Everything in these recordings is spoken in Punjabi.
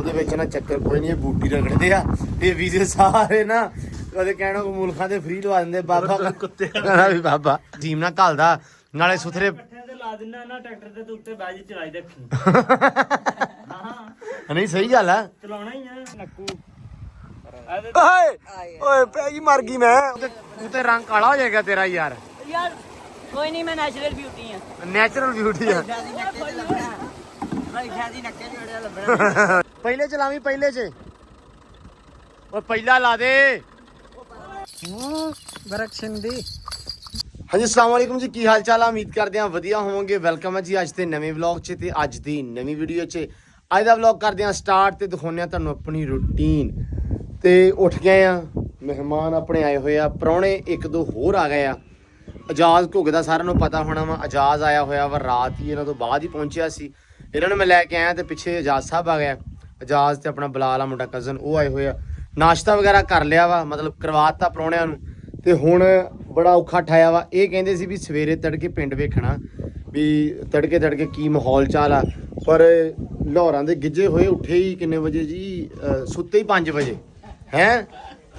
ਦੇ ਵਿੱਚ ਨਾ ਚੱਕਰ ਕੋਈ ਨਹੀਂ, ਬੂਟੀ ਰਗੜਦੇ ਆ ਤੇ ਵੀਜ਼ੇ ਸਾਰੇ ਨਾ ਕਦੇ ਕਹਿਣਾ ਕੋ ਮੁਲਕਾਂ ਦੇ ਫ੍ਰੀ ਲਵਾ ਦਿੰਦੇ ਬਾਬਾ ਕੁੱਤੇ ਕਹਿੰਦਾ ਵੀ ਬਾਬਾ ਜੀਮ ਨਾ ਘਲਦਾ ਨਾਲੇ ਸੁਥਰੇ ਤੇ ਲਾ ਦਿੰਦਾ ਨਾ ਟਰੈਕਟਰ ਦੇ ਉੱਤੇ ਬਾਜੀ ਚਲਾਈ ਰੱਖੀ ਹਾਂ ਨਹੀਂ ਸਹੀ ਗੱਲ ਆ ਚਲਾਉਣਾ ਹੀ ਆ ਨੱਕੂ ਓਏ ਓਏ ਪੈਗੀ ਮਰ ਗਈ ਮੈਂ ਉਤੇ ਰੰਗ ਕਾਲਾ ਹੋ ਜਾਏਗਾ ਤੇਰਾ ਯਾਰ ਕੋਈ ਨਹੀਂ ਮੈਂ ਨੈਚੁਰਲ ਬਿਊਟੀ ਆ ਨੈਚੁਰਲ ਬਿਊਟੀ ਆ ਪਹਿਲੇ ਚਲਾਵੀਂ ਪਹਿਲੇ ਚ ਓਏ ਪਹਿਲਾ ਲਾ ਦੇ ਬਰਕਸ਼ਨ ਦੀ ਹਾਂਜੀ ਅਸਲਾਮ ਵਾਲੇਕੁਮ ਜੀ, ਕੀ ਹਾਲ ਚਾਲ ਆ? ਉਮੀਦ ਕਰਦੇ ਹਾਂ ਵਧੀਆ ਹੋਵੋਗੇ। ਵੈਲਕਮ ਹੈ ਜੀ ਅੱਜ ਦੇ ਨਵੇਂ ਵਲੌਗ 'ਚ ਤੇ ਅੱਜ ਦੀ ਨਵੀਂ ਵੀਡੀਓ 'ਚ। ਅੱਜ ਦਾ ਵਲੌਗ ਕਰਦੇ ਹਾਂ ਸਟਾਰਟ ਤੇ ਦਿਖਾਉਂਦੇ ਹਾਂ ਤੁਹਾਨੂੰ ਆਪਣੀ ਰੂਟੀਨ। ਤੇ ਉੱਠ ਗਏ ਆ, ਮਹਿਮਾਨ ਆਪਣੇ ਆਏ ਹੋਏ ਆ, ਪ੍ਰਾਹੁਣੇ ਇੱਕ ਦੋ ਹੋਰ ਆ ਗਏ ਆ। ਅਜਾਜ਼ ਘੁੱਗ ਦਾ ਸਾਰਿਆਂ ਨੂੰ ਪਤਾ ਹੋਣਾ ਵਾ, ਅਜਾਜ਼ ਆਇਆ ਹੋਇਆ ਵਾ, ਰਾਤ ਹੀ ਇਹਨਾਂ ਤੋਂ ਬਾਅਦ ਹੀ ਪਹੁੰਚਿਆ ਸੀ। ਇਹਨਾਂ ਨੂੰ ਮੈਂ ਲੈ ਕੇ ਆਇਆ ਤੇ ਪਿੱਛੇ ਅਜਾਜ਼ ਸਾਹਿਬ ਆ ਗਿਆ। ਅਜਾਜ਼ ਤੇ ਆਪਣਾ ਬਲਾਲ ਆ ਮੁੰਡਾ ਕਜ਼ਨ, ਉਹ ਆਏ ਹੋਏ ਆ। ਨਾਸ਼ਤਾ ਵਗੈਰਾ ਕਰ ਲਿਆ ਵਾ, ਮਤਲਬ ਕਰਵਾਤਾ ਪ੍ਰਾਹੁਣਿਆਂ ਨੂੰ। ਤੇ ਹੁਣ ਬੜਾ ਔਖਾ ਠਾਇਆ ਵਾ। ਇਹ ਕਹਿੰਦੇ ਸੀ ਵੀ ਸਵੇਰੇ ਤੜਕੇ ਪਿੰਡ ਵੇਖਣਾ ਵੀ ਤੜਕੇ ਕੀ ਮਾਹੌਲ ਚਾਲ ਆ, ਪਰ ਲਾਹੌਰਾਂ ਦੇ ਗਿੱਜੇ ਹੋਏ ਉੱਠੇ ਹੀ ਕਿੰਨੇ ਵਜੇ ਜੀ, ਸੁੱਤੇ ਹੀ 5 ਵਜੇ ਹੈ।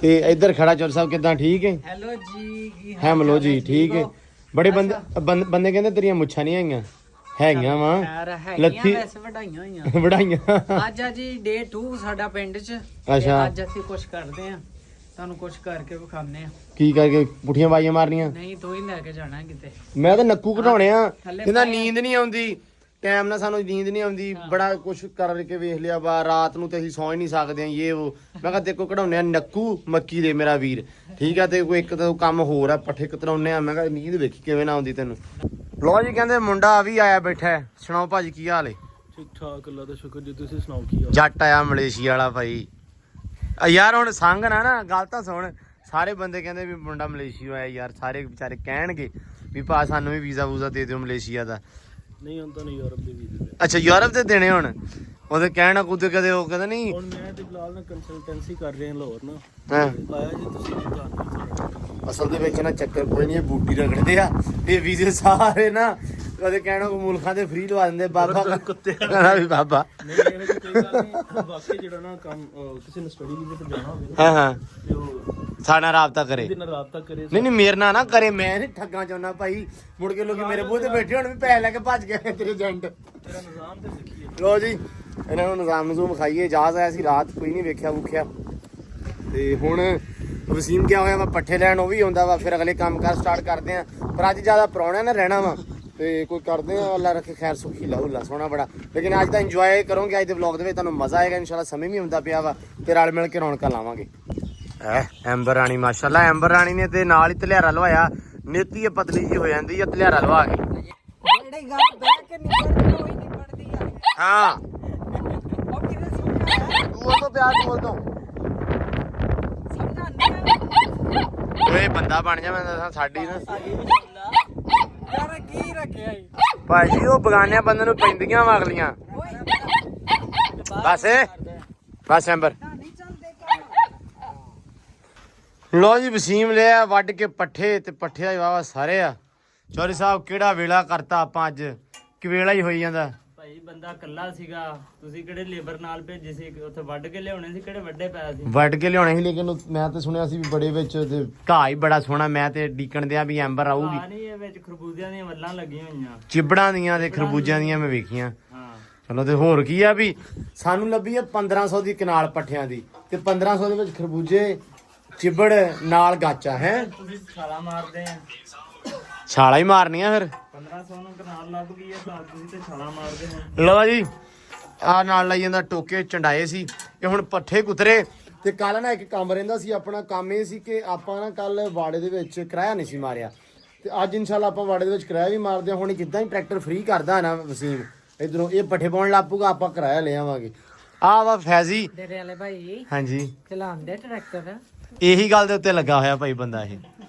ਤੇ ਇੱਧਰ ਖੜਾ ਚੌਰ ਸਾਹਿਬ, ਕਿੱਦਾਂ ਠੀਕ ਹੈ? ਹੈਲੋ ਜੀ ਹੈਮਲੋ ਜੀ ਠੀਕ ਹੈ। ਬੜੇ ਬੰਦੇ ਕਹਿੰਦੇ ਤੇਰੀਆਂ ਮੁੱਛਾਂ ਨਹੀਂ ਹੈਗੀਆਂ ਵਾ ਲੱਥੀ ਵਧਾਈਆਂ ਹੋਈਆਂ ਵੜਾਈਆਂ। ਅੱਜ ਆ ਜੀ ਡੇ 2 ਸਾਡਾ ਪਿੰਡ 'ਚ। ਅੱਛਾ, ਅੱਜ ਅਸੀਂ ਕੁਝ ਕਰਦੇ ਆ, ਤੁਹਾਨੂੰ ਕੁਝ ਕਰਕੇ ਵਿਖਾਉਂਦੇ ਆ। ਕੀ ਕਰਕੇ? ਪੁੱਠੀਆਂ ਬਾਈਆਂ ਮਾਰਨੀਆਂ? ਨਹੀਂ ਤੂੰ ਹੀ ਲੈ ਕੇ ਜਾਣਾ ਕਿਤੇ। ਮੈਂ ਤਾਂ ਨੱਕੂ ਘਟਾਉਣੇ ਆ। ਕਹਿੰਦਾ ਨੀਂਦ ਨਹੀਂ ਆਉਂਦੀ, ਟਾਈਮ ਨਾਲ ਸਾਨੂੰ ਨੀਂਦ ਨਹੀਂ ਆਉਂਦੀ, ਬੜਾ ਕੁਛ ਕਰਕੇ ਵੇਖ ਲਿਆ ਵਾ, ਰਾਤ ਨੂੰ ਤੇ ਅਸੀਂ ਸੌਂ ਹੀ ਨਹੀਂ ਸਕਦੇ ਇਹ ਉਹ। ਮੈਂ ਕਿਹਾ ਦੇਖੋ ਕਢਾਉਣੇ ਆ ਨੱਕੂ ਮੱਕੀ ਦੇ ਮੇਰਾ ਵੀਰ, ਠੀਕ ਆ। ਤੇ ਕੋਈ ਇੱਕ ਤਾਂ ਕੰਮ ਹੋਰ ਆ, ਪੱਠੇ ਕਤਰਾਉਣੇ ਆ। ਮੈਂ ਕਿਹਾ ਨੀਂਦ ਵੇਖੀ ਕਿਵੇਂ ਨਾ ਆਉਂਦੀ ਤੈਨੂੰ। ਲੋ ਜੀ ਕਹਿੰਦੇ ਮੁੰਡਾ ਆ ਵੀ ਆਇਆ ਬੈਠਾ ਹੈ। ਸੁਣਾਓ ਭਾਜੀ ਕੀ ਹਾਲ ਏ? ਠੀਕ ਠਾਕ, ਅੱਲਾ ਦਾ ਸ਼ੁਕਰ ਜੀ। ਤੁਸੀਂ ਸੁਣਾਓ ਕੀ ਹਾਲ? ਜੱਟ ਆਇਆ ਮਲੇਸ਼ੀਆ ਵਾਲਾ ਭਾਈ। ਯਾਰ ਹੁਣ ਸੰਗ ਨਾ ਗੱਲ ਤਾਂ ਸੁਣ, ਸਾਰੇ ਬੰਦੇ ਕਹਿੰਦੇ ਵੀ ਮੁੰਡਾ ਮਲੇਸ਼ੀਆ ਆਇਆ ਯਾਰ, ਸਾਰੇ ਵਿਚਾਰੇ ਕਹਿਣਗੇ ਵੀ ਭਾ ਸਾਨੂੰ ਵੀ ਵੀਜ਼ਾ ਵੂਜ਼ਾ ਦੇ ਦਿਓ ਮਲੇਸ਼ੀਆ ਦਾ। ਨਹੀਂ ਹੁਣ ਤਾਂ ਨਹੀਂ ਯੂਰਪ ਦੇ ਵੀਜ਼ੇ। ਅੱਛਾ ਯੂਰਪ ਦੇ ਦੇਣੇ ਹੁਣ? ਉਹਦੇ ਕਹਿਣਾ ਕੁਝ ਕਦੇ ਉਹ ਕਹਿੰਦਾ ਨਹੀਂ। ਹੁਣ ਮੈਂ ਤੇ ਫਿਲਹਾਲ ਨਾ ਕੰਸਲਟੈਂਸੀ ਕਰ ਰਹੇ ਹਾਂ ਲਾਹੌਰ ਨਾ। ਹਾਂ ਆਇਆ ਜੀ ਤੁਸੀਂ ਘਰ। ਅਸਲ ਦੇ ਵਿੱਚ ਨਾ ਚੱਕਰ ਕੋਈ ਨਹੀਂ, ਬੂਟੀ ਰਗੜਦੇ ਆ ਤੇ ਵੀਜ਼ੇ ਸਾਰੇ ਨਾ ਕਦੇ ਕਹਿਣਾ ਕੋ ਮੁਲਕਾਂ ਦੇ ਫ੍ਰੀ ਲਵਾ ਦਿੰਦੇ ਬਾਬਾ ਕੁੱਤੇ ਕਹਿੰਦਾ ਵੀ ਬਾਬਾ। ਨਹੀਂ ਇਹੋ ਜਿਹੀ ਕੋਈ ਗੱਲ ਨਹੀਂ। ਵਾਕਈ ਜਿਹੜਾ ਨਾ ਕੰਮ ਕਿਸੇ ਨੂੰ ਸਟੱਡੀ ਵੀਜ਼ੇ ਤੇ ਜਾਣਾ ਹੋਵੇ ਹਾਂ ਹਾਂ ਤੇ ਉਹ ਸਾਡੇ ਨਾਲ ਰਾਬਤਾ ਕਰੇ। ਇਹਦੇ ਨਾਲ ਰਾਬਤਾ ਕਰੇ। ਨਹੀਂ ਮੇਰੇ ਨਾਲ ਨਾ ਕਰੇ, ਮੈਂ ਨਹੀਂ ਠੱਗਾਂ ਚਾਹੁੰਦਾ ਭਾਈ। ਮੁੜ ਕੇ ਲੋਕੀ ਮੇਰੇ ਬੂਹੇ ਤੇ ਬੈਠੇ ਹੁਣ ਵੀ ਪੈਸੇ ਲੈ ਕੇ ਭੱਜ ਗਏ ਤੇਰੇ ਏਜੰਟ। ਤੇਰਾ ਨਿਜ਼ਾਮ ਤੇ ਸਿੱਖੀਏ। ਲੋ ਜੀ ਇਹਨਾਂ ਨੂੰ ਨਿਜ਼ਾਮ ਨਜ਼ੂਮ ਖਾਈਏ। ਇਜਾਜ਼ ਆਇਆ ਸੀ ਰਾਤ, ਕੋਈ ਨਹੀਂ ਵੇਖਿਆ ਵੂਖਿਆ। ਤੇ ਹੁਣ ਵਸੀਮ ਗਿਆ ਹੋਇਆ ਵਾ ਪੱਠੇ ਲੈਣ, ਉਹ ਵੀ ਆਉਂਦਾ ਵਾ। ਫਿਰ ਅਗਲੇ ਕੰਮ ਕਾਰ ਸਟਾਰਟ ਕਰਦੇ ਆ। ਪਰ ਅੱਜ ਜ਼ਿਆਦਾ ਪ੍ਰਾਹੁਣਿਆਂ ਨਾਲ ਰਹਿਣਾ ਵਾ ਤੇ ਕੋਈ ਕਰਦੇ ਆ, ਅੱਲਾ ਰੱਖੇ ਖੈਰ ਸੁਖੀ ਲਾਹੁਲਾ ਸੋਹਣਾ ਬੜਾ। ਲੇਕਿਨ ਅੱਜ ਦਾ ਇੰਜੋਏ ਕਰੋਗੇ, ਅੱਜ ਦੇ ਵਲੌਗ ਦੇ ਵਿੱਚ ਤੁਹਾਨੂੰ ਮਜ਼ਾ ਆਏਗਾ ਇਨਸ਼ਾਅੱਲਾ। ਸਮੇਂ ਵੀ ਹੁੰਦਾ ਪਿਆ ਵਾ ਤੇ ਰਲ ਮਿਲ ਕੇ ਰੌਣਕਾਂ ਲਾਵਾਂਗੇ। ਐਂਬਰ ਰਾਣੀ ਮਾਸ਼ਾਅੱਲਾ, ਐਂਬਰ ਰਾਣੀ ਨੇ ਤੇ ਨਾਲ ਹੀ ਧਲਿਆਰਾ ਲਵਾਇਆ। ਨੀਤੀ ਇਹ ਪਤਲੀ ਜੀ ਹੋ ਜਾਂਦੀ ਆ ਧਲਿਆਰਾ ਲਵਾ ਕੇ। ਜਿਹੜੀ ਗੱਲ ਬਹਿ ਕੇ ਨਿਬੜਦੀ ਹੋਈ ਨਿਬੜਦੀ ਆ। ਹਾਂ ਉਹ ਕਿਵੇਂ ਸਮਝਾਇਆ? ਤੂੰ ਉਹ ਤੋਂ ਪਿਆਰ ਬੋਲ ਦੋ ਸਮਝਾਉਂਦੇ ਓਏ ਬੰਦਾ ਬਣ ਜਾ। ਮੈਂ ਦੱਸਾਂ ਸਾਡੀ ਨਾ ਯਾਰ ਕੀ ਰੱਖਿਆ ਈ? ਭਾਜੀ ਉਹ ਬਗਾਨਿਆਂ ਬੰਦੇ ਨੂੰ ਪੈਂਦੀਆਂ ਵਾ ਅਗਲੀਆਂ। ਬਸ ਐਂਬਰ ਲੋ ਜੀ ਵਸੀਮ ਲਿਆ ਵੱਢ ਕੇ ਪੱਠੇ ਤੇ ਪੱਠੇ ਦਾ ਵਾਵਾ ਸਾਰੇ ਆ। ਚੌਧਰੀ ਸਾਹਿਬ ਕਿਹੜਾ ਵੇਲਾ ਕਰਤਾ ਆਪਾਂ ਅੱਜ, ਕਿਵੇਲਾ ਹੀ ਹੋਈ ਜਾਂਦਾ ਭਾਈ। ਬੰਦਾ ਇਕੱਲਾ ਸੀਗਾ, ਤੁਸੀਂ ਕਿਹੜੇ ਲੇਬਰ ਨਾਲ ਭੇਜੇ ਸੀ? ਉੱਥੇ ਵੱਢ ਕੇ ਲਿਆਉਣੇ ਸੀ, ਕਿਹੜੇ ਵੱਡੇ ਪਏ ਸੀ? ਵੱਢ ਕੇ ਲਿਆਉਣੇ ਸੀ, ਲੇਕਿਨ ਮੈਂ ਤਾਂ ਸੁਣਿਆ ਸੀ ਵੀ ਬੜੇ ਵਿੱਚ ਤੇ ਘਾਹ ਹੀ ਬੜਾ ਸੋਹਣਾ। ਮੈਂ ਤੇ ਡੀਕਣ ਦਿਆਂ ਵੀ ਐਂਬਰ ਆਊਗੀ। ਹਾਂ ਨਹੀਂ, ਇਹ ਵਿੱਚ ਖਰਬੂਜ਼ਿਆਂ ਦੀਆਂ ਵੱਲਾਂ ਲੱਗੀਆਂ ਹੋਈਆਂ, ਚਿਬੜਾਂ ਦੀਆਂ ਤੇ ਖਰਬੂਜਿਆਂ ਦੀਆਂ ਮੈਂ ਵੇਖੀਆਂ। ਹਾਂ ਚਲੋ ਤੇ ਹੋਰ ਕੀ ਆ ਵੀ ਸਾਨੂੰ ਲੱਭੀ ਆ 1500 ਦੀ ਕਨਾਲ ਪੱਠਿਆਂ ਦੀ, ਤੇ 1500 ਦੇ ਵਿੱਚ ਖਰਬੂਜੇ ਚਿਬੜ ਨਾਲ ਗਾਚਾ ਹੈ। ਤੁਸੀਂ ਛਾਲਾ ਮਾਰਦੇ ਆ। ਛਾਲਾ ਹੀ ਮਾਰਨੀਆਂ ਫਿਰ। 1500 ਨੂੰ ਕਨਾਲ ਲੱਭ ਗਈ ਹੈ ਤਾਂ ਤੁਸੀਂ ਤੇ ਛਾਲਾ ਮਾਰਦੇ ਹੋ। ਲਓ ਜੀ ਆ ਨਾਲ ਲਈ ਜਾਂਦਾ ਟੋਕੇ ਚੰਡਾਏ ਸੀ ਇਹ ਹੁਣ ਪੱਠੇ ਕੁਤਰੇ। ਤੇ ਕੱਲ ਨਾ ਇੱਕ ਕੰਮ ਰਹਿੰਦਾ ਸੀ ਆਪਣਾ। ਕੰਮ ਇਹ ਸੀ ਕਿ ਆਪਾਂ ਨਾ ਕੱਲ ਵਾੜੇ ਦੇ ਵਿੱਚ ਕਿਰਾਇਆ ਨਹੀਂ ਸੀ ਮਾਰਿਆ, ਤੇ ਅੱਜ ਇਨਸ਼ਾਅੱਲਾ ਆਪਾਂ ਵਾੜੇ ਦੇ ਵਿੱਚ ਕਿਰਾਇਆ ਵੀ ਮਾਰਦੇ ਹਾਂ। ਹੁਣ ਜਿੱਦਾਂ ਹੀ ਟਰੈਕਟਰ ਫ੍ਰੀ ਕਰਦਾ ਨਾ ਵਸੀਮ, ਇਧਰੋਂ ਇਹ ਪੱਠੇ ਪਾਉਣ ਲੱਪੂਗਾ, ਆਪਾਂ ਕਿਰਾਇਆ ਲੈ ਆਵਾਂਗੇ। ਆ ਵਾ ਫੈਜ਼ੀ ਡੇਰੇ ਵਾਲੇ ਭਾਈ ਹਾਂਜੀ ਚਲਾਉਂਦੇ ਟਰੈਕਟਰ। ਇਹੀ ਗੱਲ ਦੇ ਉੱਤੇ ਲੱਗਾ ਹੋਇਆ ਭਾਈ ਬੰਦਾ। ਇਹ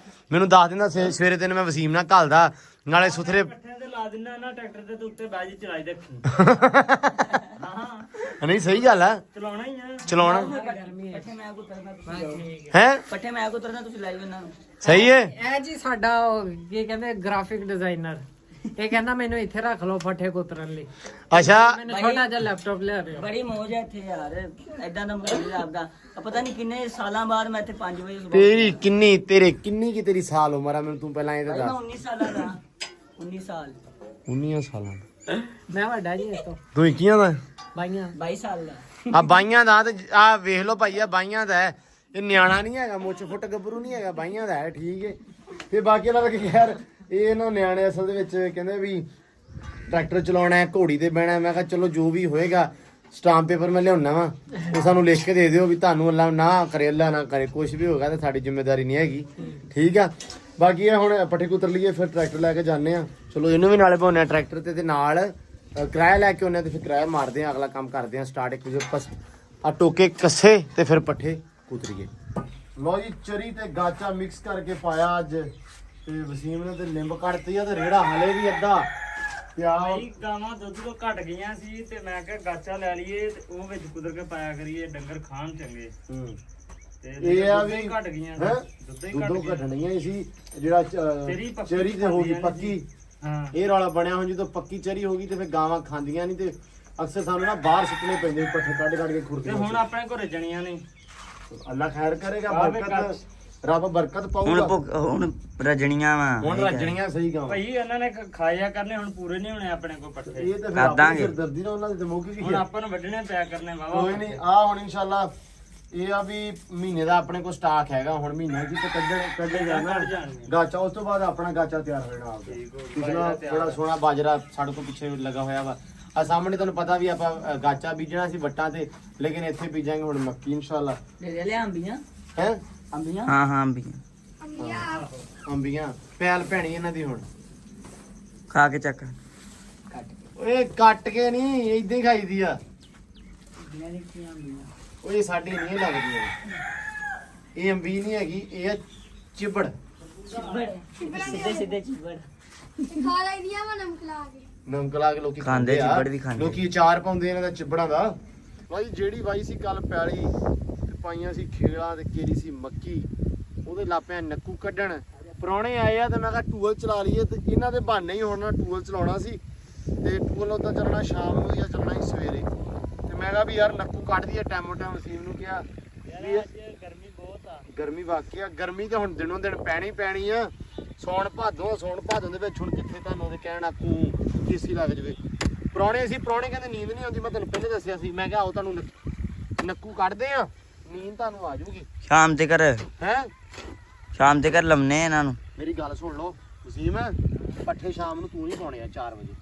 ਮੈਨੂੰ ਦੱਸ ਦਿੰਦਾ ਸਵੇਰੇ ਤੈਨੂੰ ਮੈਂ ਵਸੀਮ ਨਾਲ ਘਲਦਾ, ਨਾਲੇ ਸੁਥਰੇ ਪੱਠਿਆਂ ਤੇ ਲਾ ਦਿੰਦਾ ਨਾ ਟਰੈਕਟਰ ਦੇ ਉੱਤੇ ਬਾਜੀ ਚਲਾਈ ਰੱਖੀ ਹਾਂ। ਨਹੀਂ ਸਹੀ ਗੱਲ ਆ, ਚਲਾਉਣਾ ਹੀ ਆ। ਚਲਾਉਣਾ ਪੱਠੇ ਮੈਂ ਕੋ ਤਰਨਾ ਹੈ। ਪੱਠੇ ਮੈਂ ਕੋ ਤਰਨਾ ਤੁਸੀਂ ਲਾਈ ਉਹਨਾਂ ਨੂੰ। ਸਹੀ ਹੈ। ਇਹ ਜੀ ਸਾਡਾ ਕੀ ਕਹਿੰਦੇ ਗ੍ਰਾਫਿਕ ਡਿਜ਼ਾਈਨਰ ਇਹ ਕਹਿੰਦਾ ਮੈਨੂੰ ਇੱਥੇ ਰੱਖ ਲਓ ਫੱਟੇ ਕੁਤਰਨ ਲਈ ਅੱਛਾ ਮੈਨੂੰ ਛੋਟਾ ਜਿਹਾ ਲੈਪਟਾਪ ਲਿਆ ਦਿਓ ਬੜੀ ਮੌਜ ਹੈ ਇੱਥੇ ਯਾਰ ਐਦਾਂ ਦਾ ਮੌਜ ਆਪਦਾ ਪਤਾ ਨਹੀਂ ਕਿੰਨੇ ਸਾਲਾਂ ਬਾਅਦ ਮੈਂ ਇੱਥੇ 5 ਵਜੇ ਸੁਬਹ ਕਿੰਨੀ ਕੀ ਤੇਰੀ ਸਾਲ ਉਮਰ ਆ ਮੈਨੂੰ ਤੂੰ ਪਹਿਲਾਂ ਇਹ ਤਾਂ ਮੈਂ ਦੱਸ 19 ਸਾਲਾਂ ਦਾ 19 ਸਾਲ 19 ਸਾਲਾਂ ਦਾ ਮੈਂ ਵੱਡਾ ਜੀ ਇਸ ਤੋਂ ਤੂੰ 21 ਦਾ ਬਾਈਆਂ 22 ਸਾਲ ਦਾ ਆ ਬਾਈਆਂ ਦਾ ਤੇ ਆ ਵੇਖ ਲਓ ਭਾਈ ਆ ਬਾਈਆਂ ਦਾ ਹੈ। ਇਹ ਨਿਆਣਾ ਨਹੀਂ ਹੈਗਾ ਮੁੱਛ ਫੁੱਟ ਗੱਭਰੂ ਨਹੀਂ ਹੈਗਾ ਬਾਈਆਂ ਦਾ ਹੈ ਠੀਕ ਹੈ। ਤੇ ਬਾਕੀ ਇਹਨਾਂ ਦਾ ਕੀ ਯਾਰ ਇਹ ਇਹਨਾਂ ਨਿਆਣੇ ਅਸਲ ਦੇ ਵਿੱਚ ਕਹਿੰਦੇ ਵੀ ਟਰੈਕਟਰ ਚਲਾਉਣਾ ਹੈ ਘੋੜੀ ਤੇ ਬਹਿਣਾ। ਮੈਂ ਕਿਹਾ ਚਲੋ ਜੋ ਵੀ ਹੋਏਗਾ ਸਟਾਂਪ ਪੇਪਰ ਮੈਂ ਲਿਆਉਣਾ ਵਾ ਉਹ ਸਾਨੂੰ ਲਿਖ ਕੇ ਦੇ ਦਿਓ ਵੀ ਤੁਹਾਨੂੰ ਅੱਲਾ ਨਾ ਕਰੇ ਅੱਲਾ ਨਾ ਕਰੇ ਕੁਝ ਵੀ ਹੋਗਾ ਤੇ ਸਾਡੀ ਜ਼ਿੰਮੇਵਾਰੀ ਨਹੀਂ ਹੈਗੀ ਠੀਕ ਆ। ਬਾਕੀ ਇਹ ਹੁਣ ਪੱਠੇ ਕੁਤਰ ਲਈਏ ਫਿਰ ਟਰੈਕਟਰ ਲੈ ਕੇ ਜਾਂਦੇ ਆ। ਚਲੋ ਇਹਨੂੰ ਵੀ ਨਾਲੇ ਪਾਉਂਦੇ ਆ ਟਰੈਕਟਰ ਤੇ ਨਾਲ ਕਿਰਾਇਆ ਲੈ ਕੇ ਆਉਂਦੇ ਆ ਤੇ ਫਿਰ ਕਿਰਾਇਆ ਮਾਰਦੇ ਆ ਅਗਲਾ ਕੰਮ ਕਰਦੇ ਆ ਸਟਾਰਟ ਇੱਕ ਬਸ ਆ ਟੋਕੇ ਕੱਸੇ ਤੇ ਫਿਰ ਪੱਠੇ ਕੁਤਰੀਏ। ਲੋ ਜੀ ਚਰੀ ਤੇ ਗਾਚਾ ਮਿਕਸ ਕਰਕੇ ਪਾਇਆ ਅੱਜ ਤੇ ਵਸੀਮ ਨੇ ਤੇ ਲਿੰਬ ਕੱਢਤੀ ਆ ਤੇ ਰੇੜਾ ਹਲੇ ਵੀ ਅੱਧਾ ਪਿਆ। ਭਾਈ ਗਾਵਾਂ ਦੁੱਧ ਤੋਂ ਘਟ ਗਈਆਂ ਸੀ ਤੇ ਮੈਂ ਕਿਹਾ ਗਾਚਾ ਲੈ ਲਈਏ ਤੇ ਉਹ ਵਿੱਚ ਕੁਦਰ ਕੇ ਪਾਇਆ ਕਰੀਏ ਡੰਗਰ ਖਾਣ ਚੰਗੇ ਤੇ ਇਹ ਆ ਵੀ ਘਟ ਗਈਆਂ ਹੈਂ? ਦੁੱਧ ਹੀ ਦੁੱਧੋਂ ਘਟ ਗਿਆ ਘਟਣੀਆਂ ਸੀ ਜਿਹੜਾ ਚਰੀ ਤੇ ਹੋ ਗਈ ਪੱਕੀ। ਹਾਂ ਇਹ ਰੌਲਾ ਬਣਿਆ ਹੁਣ ਜਦੋਂ ਪੱਕੀ ਚਰੀ ਹੋ ਗਈ ਤੇ ਫਿਰ ਗਾਵਾਂ ਖਾਂਦੀਆਂ ਨਹੀਂ ਤੇ ਅਕਸਰ ਸਾਨੂੰ ਨਾ ਬਾਹਰ ਸੁੱਟਣੇ ਪੈਂਦੇ ਪੱਠੇ ਕੱਢ ਕੇ ਤੇ ਖੁਰਦੇ। ਹੁਣ ਆਪਣੇ ਘਰੇ ਜਣੀਆਂ ਨੇ ਅੱਲਾ ਖੈਰ ਕਰੇਗਾ ਆਹ ਵੇ ਬਰਕਤ ਰੱਬ ਬਰਕਤ ਹੁਣ ਪਾਊਗਾ। ਹੁਣ ਰਜਣੀਆਂ ਵਾ ਹੁਣ ਰੱਜਣੀਆਂ ਸਹੀ ਗਾਵਾਂ ਭਾਈ ਇਹਨਾਂ ਨੇ ਖਾਇਆ ਕਰਨੇ ਹੁਣ ਪੂਰੇ ਨਹੀਂ ਹੋਣੇ ਆਪਣੇ ਕੋਲ ਪੱਠੇ ਇਹ ਤਾਂ ਫਿਰ ਕਰ ਦਾਂਗੇ। ਆਪਣੀ ਸਿਰਦਰਦੀ ਨਾਲ ਉਹਨਾਂ ਦੇ ਤੇ ਮੁੱਕ ਗਈ ਹੁਣ ਹੈ। ਆਪਾਂ ਨੂੰ ਵੱਢਣੇ ਪਿਆ ਕਰਨੇ ਵਾਵਾ ਕੋਈ ਨਹੀਂ ਆ ਹੁਣ ਇਨਸ਼ਾਅੱਲਾ ਇਹ ਆ ਵੀ ਮਹੀਨੇ ਦਾ ਆਪਣੇ ਕੋਲ ਸਟਾਕ ਹੈਗਾ ਹੁਣ ਮਹੀਨੇ ਦੀ ਤੇ ਕੱਢੇ ਜਾਣਾ ਗਾਚਾ ਉਸ ਤੋਂ ਬਾਅਦ ਆਪਣਾ ਗਾਚਾ ਤਿਆਰ ਹੋ ਜਾਣਾ ਆਪਦਾ। ਪਿਛਲਾ ਬੜਾ ਸੋਹਣਾ ਬਾਜਰਾ ਸਾਡੇ ਕੋਲ ਪਿੱਛੇ ਲੱਗਾ ਹੋਇਆ ਵਾ ਆ ਸਾਹਮਣੇ ਤੁਹਾਨੂੰ ਪਤਾ ਵੀ ਆਪਾਂ ਗਾਚਾ ਬੀਜਣਾ ਸੀ ਵੱਟਾਂ ਤੇ ਲੇਕਿਨ ਇੱਥੇ ਬੀਜਾਂਗੇ ਹੁਣ ਮੱਕੀ ਇਨਸ਼ਾਅੱਲਾ ਲੈ ਲਿਆ ਅੰਬੀਆਂ ਹੈ ਅੰਬੀਆਂ ਹਾਂ ਹਾਂ ਵੀ ਅੰਬੀਆਂ ਪੈਲ ਭੈਣੀ ਇਹਨਾਂ ਦੀ ਹੁਣ ਖਾ ਕੇ ਚੱਕ ਕੱਟ ਕੇ ਓਏ ਕੱਟ ਕੇ ਨਹੀਂ ਇਦਾਂ ਹੀ ਖਾਈਦੀ ਆ। ਅੰਬੀਆਂ ਨੇ ਕੀ ਅੰਬੀਆਂ ਓਏ ਸਾਡੀ ਨਹੀਂ ਲੱਗਦੀਆਂ ਇਹ ਅੰਬੀ ਨਹੀਂ ਹੈਗੀ ਇਹ ਆ ਚਿਬੜ ਚਿੱਬੜ ਸਿੱਧੇ ਸਿੱਧੇ ਚਿੱਬੜ ਖਾ ਲਈਆਂ ਵਾ ਨਮਕ ਲਾ ਕੇ ਨਮਕ ਲਾ ਕੇ ਲੋਕੀ ਖਾਂਦੇ ਆ। ਚਿੱਬੜ ਵੀ ਖਾਂਦੇ। ਲੋਕੀ ਅਚਾਰ ਪਾਉਂਦੇ ਇਹਨਾਂ ਦਾ ਚਿਬੜਾਂ ਦਾ। ਭਾਈ ਜਿਹੜੀ ਵਾਈ ਸੀ ਕੱਲ ਪੈਲੀ ਤੇ ਪਾਈਆਂ ਸੀ ਖੇਲਾਂ ਤੇ ਕੇਰੀ ਸੀ ਮੱਕੀ ਉਹਦੇ ਲਾਪਿਆਂ ਨੱਕੂ ਕੱਢਣ ਪ੍ਰਾਹੁਣੇ ਆਏ ਆ ਤੇ ਮੈਂ ਕਿਹਾ ਟੂਲ ਚਲਾ ਲਈਏ ਤੇ ਇਹਨਾਂ ਦੇ ਬਹਾਨੇ ਹੀ ਹੁਣ ਟੂਲ ਚਲਾਉਣਾ ਸੀ ਤੇ ਟੂਲ ਉਦਾਂ ਚੱਲਣਾ ਸ਼ਾਮ ਨੂੰ ਜਾਂ ਚੱਲਣਾ ਸੀ ਸਵੇਰੇ ਤੇ ਮੈਂ ਕਿਹਾ ਵੀ ਯਾਰ ਨੱਕੂ ਕੱਢ ਦਈਏ ਟਾਈਮੋ ਟਾਈਮ ਵਸੀਮ ਨੂੰ ਕਿਹਾ ਵੀ ਗਰਮੀ ਬਹੁਤ ਆ ਗਰਮੀ ਵਾਕਿਆ ਗਰਮੀ ਤੇ ਹੁਣ ਦਿਨੋਂ ਦਿਨ ਪੈਣੀ ਆ। ਸੌਣ ਭਾਦੋਂ ਦੇ ਵਿੱਚ ਹੁਣ ਕਿੱਥੇ ਤੁਹਾਨੂੰ ਉਹਦੇ ਕਹਿਣ ਆਕੂ ਕੀਸੀ ਲੱਗ ਜਵੇ। ਪ੍ਰਾਹੁਣੇ ਕਹਿੰਦੇ ਨੀਂਦ ਨਹੀਂ ਆਉਂਦੀ। ਮੈਂ ਤੁਹਾਨੂੰ ਪਹਿਲੇ ਦੱਸਿਆ ਸੀ ਮੈਂ ਕਿਹਾ ਆਓ ਤੁਹਾਨੂੰ ਨੱਕੂ ਕੱਢਦੇ ਆ ਨੀਂਦ ਤੁਹਾਨੂੰ ਆ ਜਾਊਗੀ ਸ਼ਾਮ ਤੇ ਕਰ ਹੈ। ਸ਼ਾਮ ਤੇ ਕਰ ਲੰਮਨੇ ਇਹਨਾਂ ਨੂੰ ਮੇਰੀ ਗੱਲ ਸੁਣ ਲਓ ਵਸੀਮ ਪੱਠੇ ਸ਼ਾਮ ਨੂੰ ਤੂੰ ਨਹੀਂ ਪਾਉਣੇ ਆ 4 ਵਜੇ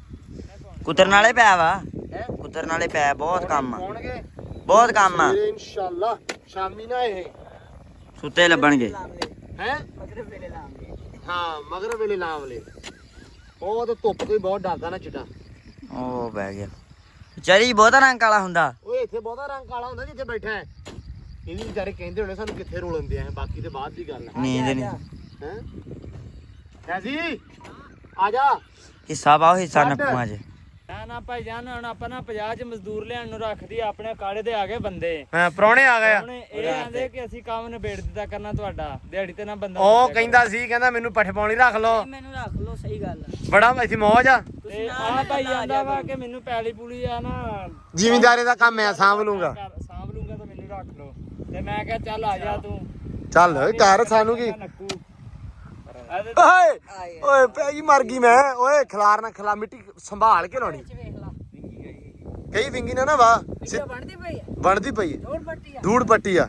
ਕੁਤਰਨ ਵਾਲੇ ਪਿਆ ਵਾ ਹੈ। ਕੁਤਰਨ ਵਾਲੇ ਪਿਆ ਬਹੁਤ ਕੰਮ ਆ ਪਾਉਣਗੇ ਬਹੁਤ ਕੰਮ ਆ ਸਵੇਰੇ ਇਨਸ਼ਾਅੱਲਾ ਸ਼ਾਮੀ ਨਾ ਇਹ ਸੁੱਤੇ ਲੱਭਣਗੇ ਹੈ ਮਗਰ ਵੇਲੇ ਲਾਉਂਗੇ ਹਾਂ ਮਗਰ ਵੇਲੇ ਲਾਵਲੇ ਉਹ ਤਾਂ ਧੁੱਪ ਤੋਂ ਹੀ ਬਹੁਤ ਡਰਦਾ ਨਾ ਚਿੱਟਾ। ਉਹ ਬਹਿ ਗਿਆ ਚਰੀ ਬਹੁਤਾ ਰੰਗ ਕਾਲਾ ਹੁੰਦਾ ਓਏ ਇੱਥੇ ਬਹੁਤਾ ਰੰਗ ਕਾਲਾ ਹੁੰਦਾ ਜਿੱਥੇ ਬੈਠਾ ਹੈ। ਇਹ ਵੀ ਵਿਚਾਰੇ ਕਹਿੰਦੇ ਹੋਣੇ ਸਾਨੂੰ ਕਿੱਥੇ ਰੋਲਣ ਆ ਬਾਕੀ ਤੇ ਬਾਅਦ ਦੀ ਗੱਲ ਹੈ। ਨੀਂਦ ਨਹੀਂ ਹੈ ਐਸੀ ਆ ਜਾ ਹਿੱਸਾ ਪਾਓ ਹਿੱਸਾ ਕੱਢ। ਨੱਪੂਆਂ 'ਚ ਨਾ ਭਾਈ ਜਾਨ ਹੁਣ ਆਪਾਂ ਨਾ 50 ਚ ਮਜ਼ਦੂਰ ਲੈਣ ਨੂੰ ਰੱਖਦੀ ਆਪਣੇ ਕਾਲੇ ਦੇ ਆ ਗਏ ਬੰਦੇ ਹਾਂ ਪ੍ਰਾਹੁਣੇ ਆ ਗਏ ਹੁਣ ਇਹ ਆਂਦੇ ਕਿ ਅਸੀਂ ਕੰਮ ਨਿਬੇੜ ਦਿੱਤਾ ਕਰਨਾ ਤੁਹਾਡਾ ਦਿਹਾੜੀ ਤੇ ਨਾ ਬੰਦਾ ਉਹ ਕਹਿੰਦਾ ਸੀ ਕਹਿੰਦਾ ਮੈਨੂੰ ਪੱਠੇ ਪਾਉਣੀ ਰੱਖ ਲਓ ਮੈਨੂੰ ਰੱਖ ਲਓ ਸਹੀ ਗੱਲ ਆ ਬੜਾ ਇੱਥੇ ਮੌਜ ਆ। ਤੇ ਆ ਭਾਈ ਆਂਦਾ ਵਾ ਕਿ ਮੈਨੂੰ ਪੈਲੀ ਪੂਲੀ ਆ ਨਾ ਜ਼ਿਮੀਂਦਾਰੇ ਦਾ ਕੰਮ ਆ ਸਾਂਭ ਲੂੰਗਾ ਸਾਂਭ ਲੂੰਗਾ ਤਾਂ ਮੈਨੂੰ ਰੱਖ ਲਓ ਤੇ ਮੈਂ ਕਿਹਾ ਚੱਲ ਆ ਜਾ ਤੂੰ ਚੱਲ ਘਰ ਸਾਨੂੰ ਕੀ ਨੱਕੂ ਓਏ ਓਏ ਪੈਗੀ ਮਰ ਗਈ ਮੈਂ ਓਏ ਖਲਾਰ ਨਾ ਖਲਾ ਮਿੱਟੀ ਸੰਭਾਲ ਕੇ ਲਾਉਣੀ ਵੇਖ ਲਾ ਕਈ ਵਿੰਗੀ ਨਾ ਵਾ ਬਣਦੀ ਪਈ ਆ ਬਣਦੀ ਪਈ ਹੋਰ ਪੱਟੀ ਆ ਧੂੜ ਪੱਟੀ ਆ।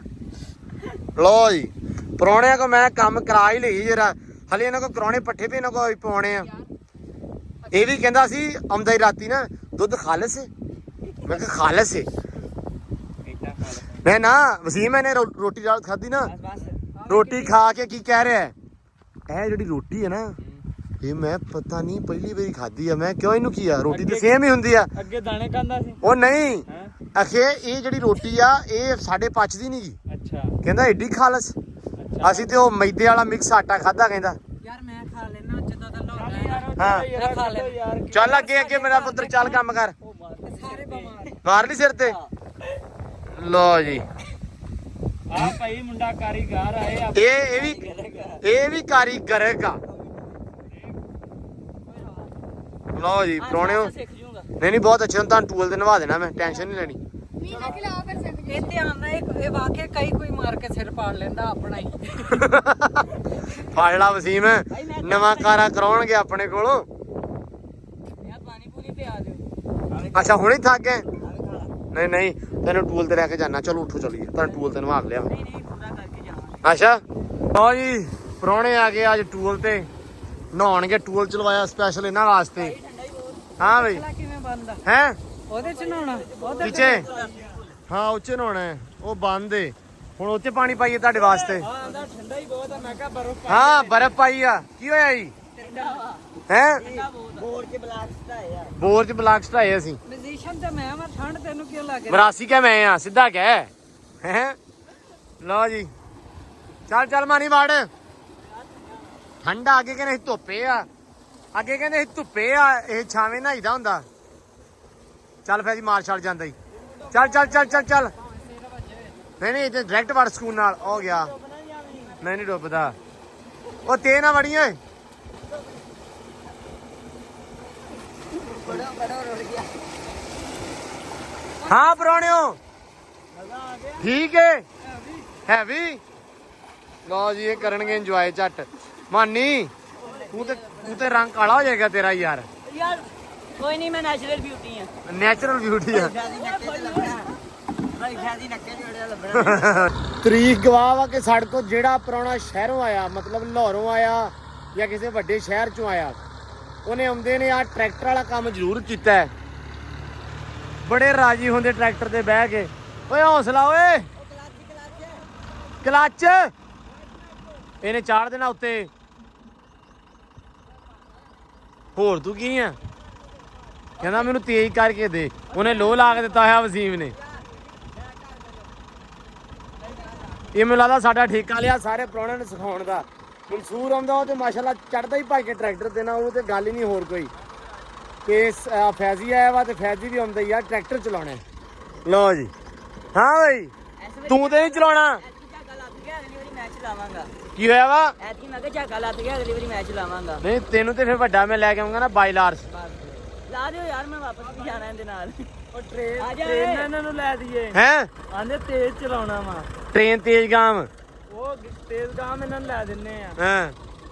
ਲੋ ਜੀ ਪ੍ਰਾਹੁਣਿਆਂ ਕੋ ਮੈਂ ਕੰਮ ਕਰਾ ਹੀ ਲਈ ਜਰਾ ਹਲੇ ਇਹਨਾਂ ਕੋ ਕਰਾਉਣੇ ਪੱਠੇ ਵੀ ਇਹਨਾਂ ਕੋ ਹੀ ਪਾਉਣੇ ਆ। ਇਹ ਵੀ ਕਹਿੰਦਾ ਸੀ ਆਉਂਦਾ ਹੀ ਰਾਤੀ ਨਾ ਦੁੱਧ ਖਾਲਸ ਮੈਂ ਕਿਹਾ ਖਾਲਸ ਮੈਂ ਨਾ ਵਸੀਮ ਇਹਨੇ ਰੋਟੀ ਨਾਲ ਖਾਧੀ ਨਾ ਰੋਟੀ ਖਾ ਕੇ ਕੀ ਕਹਿ ਰਿਹਾ ਹੈ? ਇਹ ਜਿਹੜੀ ਰੋਟੀ ਹੈ ਨਾ ਇਹ ਮੈਂ ਪਤਾ ਨਹੀਂ ਪਹਿਲੀ ਵਾਰੀ ਖਾਧੀ ਆ। ਮੈਂ ਕਿਉਂ ਇਹਨੂੰ ਕੀ ਆ ਰੋਟੀ ਤੇ ਸੇਮ ਹੀ ਹੁੰਦੀ ਆ। ਅੱਗੇ ਦਾਣੇ ਖਾਂਦਾ ਸੀ ਉਹ ਨਹੀਂ ਹੈਂ? ਅਖੇ ਇਹ ਜਿਹੜੀ ਰੋਟੀ ਆ ਇਹ ਸਾਡੇ ਪਚਦੀ ਨਹੀਂ ਗੀ। ਅੱਛਾ ਕਹਿੰਦਾ ਏਡੀ ਖਾਲਸ ਅਸੀਂ ਤੇ ਉਹ ਮੈਦੇ ਵਾਲਾ ਮਿਕਸ ਆਟਾ ਖਾਦਾ ਕਹਿੰਦਾ। ਯਾਰ ਮੈਂ ਖਾ ਲੈਣਾ ਜਦੋਂ ਦਾ ਲਾਉਂਦਾ ਹਾਂ ਯਾਰ ਖਾ ਲੈ ਯਾਰ ਚੱਲ ਅੱਗੇ ਮੇਰਾ ਪੁੱਤਰ ਚੱਲ ਕੰਮ ਕਰ ਸਾਰੇ ਬਿਮਾਰ ਮਾਰ ਲਈ ਸਿਰ ਤੇ। ਲੋ ਜੀ ਆ ਭਾਈ ਮੁੰਡਾ ਕਾਰੀਗਰ ਆਏ ਆ ਇਹ ਵੀ ਕਾਰੀਗਰ ਹੈਗਾ। ਲਓ ਜੀ ਪ੍ਰਾਹੁਣਿਓ ਸਿੱਖ ਜੂਗਾ ਨਹੀਂ ਬਹੁਤ ਅੱਛੇ, ਹੁਣ ਤੁਹਾਨੂੰ ਟੂਲ ਤੇ ਨਵਾ ਦੇਣਾ ਮੈਂ, ਟੈਨਸ਼ਨ ਨਹੀਂ ਲੈਣੀ। ਮੀਨਾ ਖਿਲਾਓ ਫਿਰ ਸਿੱਖ ਇਹ ਧਿਆਨ ਨਾਲ ਇਹ ਵਾਕਿਆ ਕਈ ਕੋਈ ਮਾਰ ਕੇ ਸਿਰ ਪਾੜ ਲੈਂਦਾ ਆਪਣਾ ਹੀ। ਫਾੜਲਾ ਵਸੀਮ ਨਵਾਂ ਕਾਰਾ ਕਰਾਉਣਗੇ ਆਪਣੇ ਕੋਲੋਂ। ਯਾਰ ਪਾਣੀ ਪੂਰੀ ਪਿਆ ਦਿਓ। ਅੱਛਾ ਹੁਣੇ ਥੱਕ ਗਏ? ਨਹੀਂ ਨਹੀਂ ਤੈਨੂੰ ਟੂਲ ਤੇ ਲੈ ਕੇ ਜਾਣਾ, ਚਲੋ ਉੱਠੋ ਚਲੀਏ, ਤੁਹਾਨੂੰ ਟੂਲ ਤੇ ਨਵਾ ਲਿਆ। ਨਹੀਂ ਨਹੀਂ ਪੂਰਾ ਕਰਕੇ ਜਾਵਾਂਗੇ। ਅੱਛਾ ਲਓ ਜੀ ਪ੍ਰਾਹੁਣੇ ਆ ਗਏ ਅੱਜ ਟੂਲ ਤੇ, ਨਹਾਉਣਗੇ, ਟੂਲ ਚਲਵਾਇਆ ਸਪੈਸ਼ਲ ਇਹਨਾਂ ਵਾਸਤੇ। ਹਾਂ ਬਈ ਭਲਾ ਕਿਵੇਂ ਬਣਦਾ ਹੈ ਉਹਦੇ ਚ ਨਹਾਉਣਾ ਉਹਦੇ ਪਿੱਛੇ, ਹਾਂ ਉੱਚੇ ਨਹਾਉਣਾ ਹੈ, ਉਹ ਬੰਦ ਏ। ਹੁਣ ਉੱਚੇ ਪਾਣੀ ਪਾਈਏ ਤੁਹਾਡੇ ਵਾਸਤੇ? ਆਂਦਾ ਠੰਡਾ ਹੀ ਬਹੁਤ ਆ, ਮੈਂ ਕਿਹਾ ਬਰਫ਼ ਹਾਂ ਬਰਫ਼ ਪਾਈ ਆ। ਕੀ ਹੋਇਆ ਜੀ? ਹੈ ਬੋਰ ਕੇ ਬਲਾਕ ਸਟਾਏ ਆ। ਬੋਰ ਚ ਬਲਾਕ ਸਟਾਏ ਅਸੀਂ। ਮਿਊਜ਼ੀਸ਼ੀਅਨ ਤੇ ਮੈਂ ਵਾਂ, ਠੰਡ ਤੈਨੂੰ ਕਿਉਂ ਲੱਗ ਰਹੀ? ਮਰਾਸੀ ਕਹਿ ਮੈਂ ਆ, ਸਿੱਧਾ ਕਹਿ ਹੈ। ਲਓ ਜੀ ਚੱਲ ਚੱਲ ਮਾਨੀ ਵਾੜ। ਠੰਡਾ ਅੱਗੇ ਕਹਿੰਦੇ ਸੀ ਧੁੱਪੇ ਆ, ਅੱਗੇ ਕਹਿੰਦੇ ਸੀ ਧੁੱਪੇ ਆ, ਇਹ ਛਾਵੇਂ ਨਹਾਈਦਾ ਹੁੰਦਾ। ਚੱਲ ਫੇਰ ਜੀ ਮਾਰ ਛੱਡ ਜਾਂਦਾ ਹੀ। ਚੱਲ ਚੱਲ ਚੱਲ ਚੱਲ ਚੱਲ। ਨਹੀਂ ਨਹੀਂ ਇੱਥੇ ਡਾਇਰੈਕਟ ਵੜ ਸਕੂਲ ਨਾਲ ਹੋ ਗਿਆ। ਨਹੀਂ ਨਹੀਂ ਡੁੱਬਦਾ, ਉਹ ਤੇ ਨਾ ਵੜੀ ਓਏ। ਹਾਂ ਪ੍ਰਾਹੁਣਿਓ ਠੀਕ ਹੈ ਵੀ। ਲਓ ਜੀ ਇਹ ਕਰਨਗੇ ਇੰਜੋਏ ਝੱਟ। ਮਾਨੀ ਤੂੰ ਤੇ ਰੰਗ ਕਾਲਾ ਹੋ ਜਾਏਗਾ ਤੇਰਾ ਯਾਰ। ਯਾਰ ਕੋਈ ਨਹੀਂ, ਮੈਂ ਨੈਚੁਰਲ ਬਿਊਟੀ ਆ। ਨੈਚੁਰਲ ਬਿਊਟੀ ਆ। ਭਾਈ ਫੈਦੀ ਨੱਕੇ ਜੋੜਿਆ ਲੱਭਣਾ। ਤਰੀਕ ਗਵਾਹ ਵਾ ਕਿ ਸਾਡੇ ਕੋਲ ਜਿਹੜਾ ਪ੍ਰਾਹੁਣਾ ਸ਼ਹਿਰੋਂ ਆਇਆ, ਮਤਲਬ ਲਾਹੌਰੋਂ ਆਇਆ ਜਾਂ ਕਿਸੇ ਵੱਡੇ ਸ਼ਹਿਰ ਚੋਂ ਆਇਆ, ਉਹਨੇ ਆਉਂਦੇ ਨੇ ਆ ਟਰੈਕਟਰ ਵਾਲਾ ਕੰਮ ਜ਼ਰੂਰ ਕੀਤਾ ਹੈ। ਬੜੇ ਰਾਜੀ ਹੁੰਦੇ ਟਰੈਕਟਰ ਤੇ ਬਹਿ ਕੇ। ਓਏ ਹੌਸਲਾ ਓਏ, ਕਲੱਚ ਇਹਨੇ ਚਾੜ ਦੇਣਾ ਉੱਤੇ। ਹੋਰ ਤੂੰ ਕੀ ਆ? ਕਹਿੰਦਾ ਮੈਨੂੰ ਤੇਜ਼ ਕਰਕੇ ਦੇ, ਉਹਨੇ ਲੋਹ ਲਾ ਕੇ ਦਿੱਤਾ ਹੋਇਆ ਵਸੀਮ ਨੇ। ਇਹ ਮੈਨੂੰ ਲੱਗਦਾ ਸਾਡਾ ਠੇਕਾ ਲਿਆ ਸਾਰੇ ਪ੍ਰਾਹੁਣਿਆਂ ਨੂੰ ਸਿਖਾਉਣ ਦਾ। ਮਨਸੂਰ ਆਉਂਦਾ ਉਹ ਤੇ ਮਾਸ਼ਾਅੱਲਾ ਚੜਦਾ ਹੀ ਭੱਜ ਕੇ ਟਰੈਕਟਰ ਤੇ ਨਾ, ਉਹ ਤੇ ਗੱਲ ਹੀ ਨਹੀਂ ਹੋਰ ਕੋਈ। ਤੇ ਫੈਜ਼ੀ ਆਇਆ ਵਾ ਤੇ ਫੈਜ਼ੀ ਵੀ ਆਉਂਦਾ ਯਾਰ ਟਰੈਕਟਰ ਚਲਾਉਣਾ। ਲਓ ਜੀ ਹਾਂ ਬਈ ਤੂੰ ਤੇ ਨਹੀਂ ਚਲਾਉਣਾ। ਝਾਕਾ ਲੱਗ ਗਿਆ, ਅਗਲੀ ਵਾਰੀ ਮੈਚ ਲਾਵਾਂਗਾ। ਕੀ ਹੋਇਆ ਵਾ? ਐਤਕੀ ਮੈਂ ਕਿਹਾ ਝਾਕਾ ਲੱਗ ਗਿਆ, ਅਗਲੀ ਵਾਰੀ ਮੈਚ ਲਾਵਾਂਗਾ। ਨਹੀਂ ਤੈਨੂੰ ਤੇ ਫਿਰ ਵੱਡਾ ਮੈਂ ਲੈ ਕੇ ਆਉਂਗਾ ਨਾ ਬਾਈਲਾਰਸ। ਲਾ ਦਿਓ ਯਾਰ, ਮੈਂ ਵਾਪਸ ਵੀ ਜਾਣਾ ਇਹਦੇ ਨਾਲ। ਉਹ ਟ੍ਰੇਨ ਆ ਜਾ ਇਹਨਾਂ ਨੂੰ ਲੈ ਦਈਏ। ਹੈ ਆਂਦੇ ਤੇਜ਼ ਚਲਾਉਣਾ ਵਾ, ਟ੍ਰੇਨ ਤੇਜ਼ ਗਾਮ। ਉਹ ਤੇਜ਼ ਗਾਮ ਇਹਨਾਂ ਨੂੰ ਲੈ ਦਿੰਨੇ ਆ। ਹਾਂ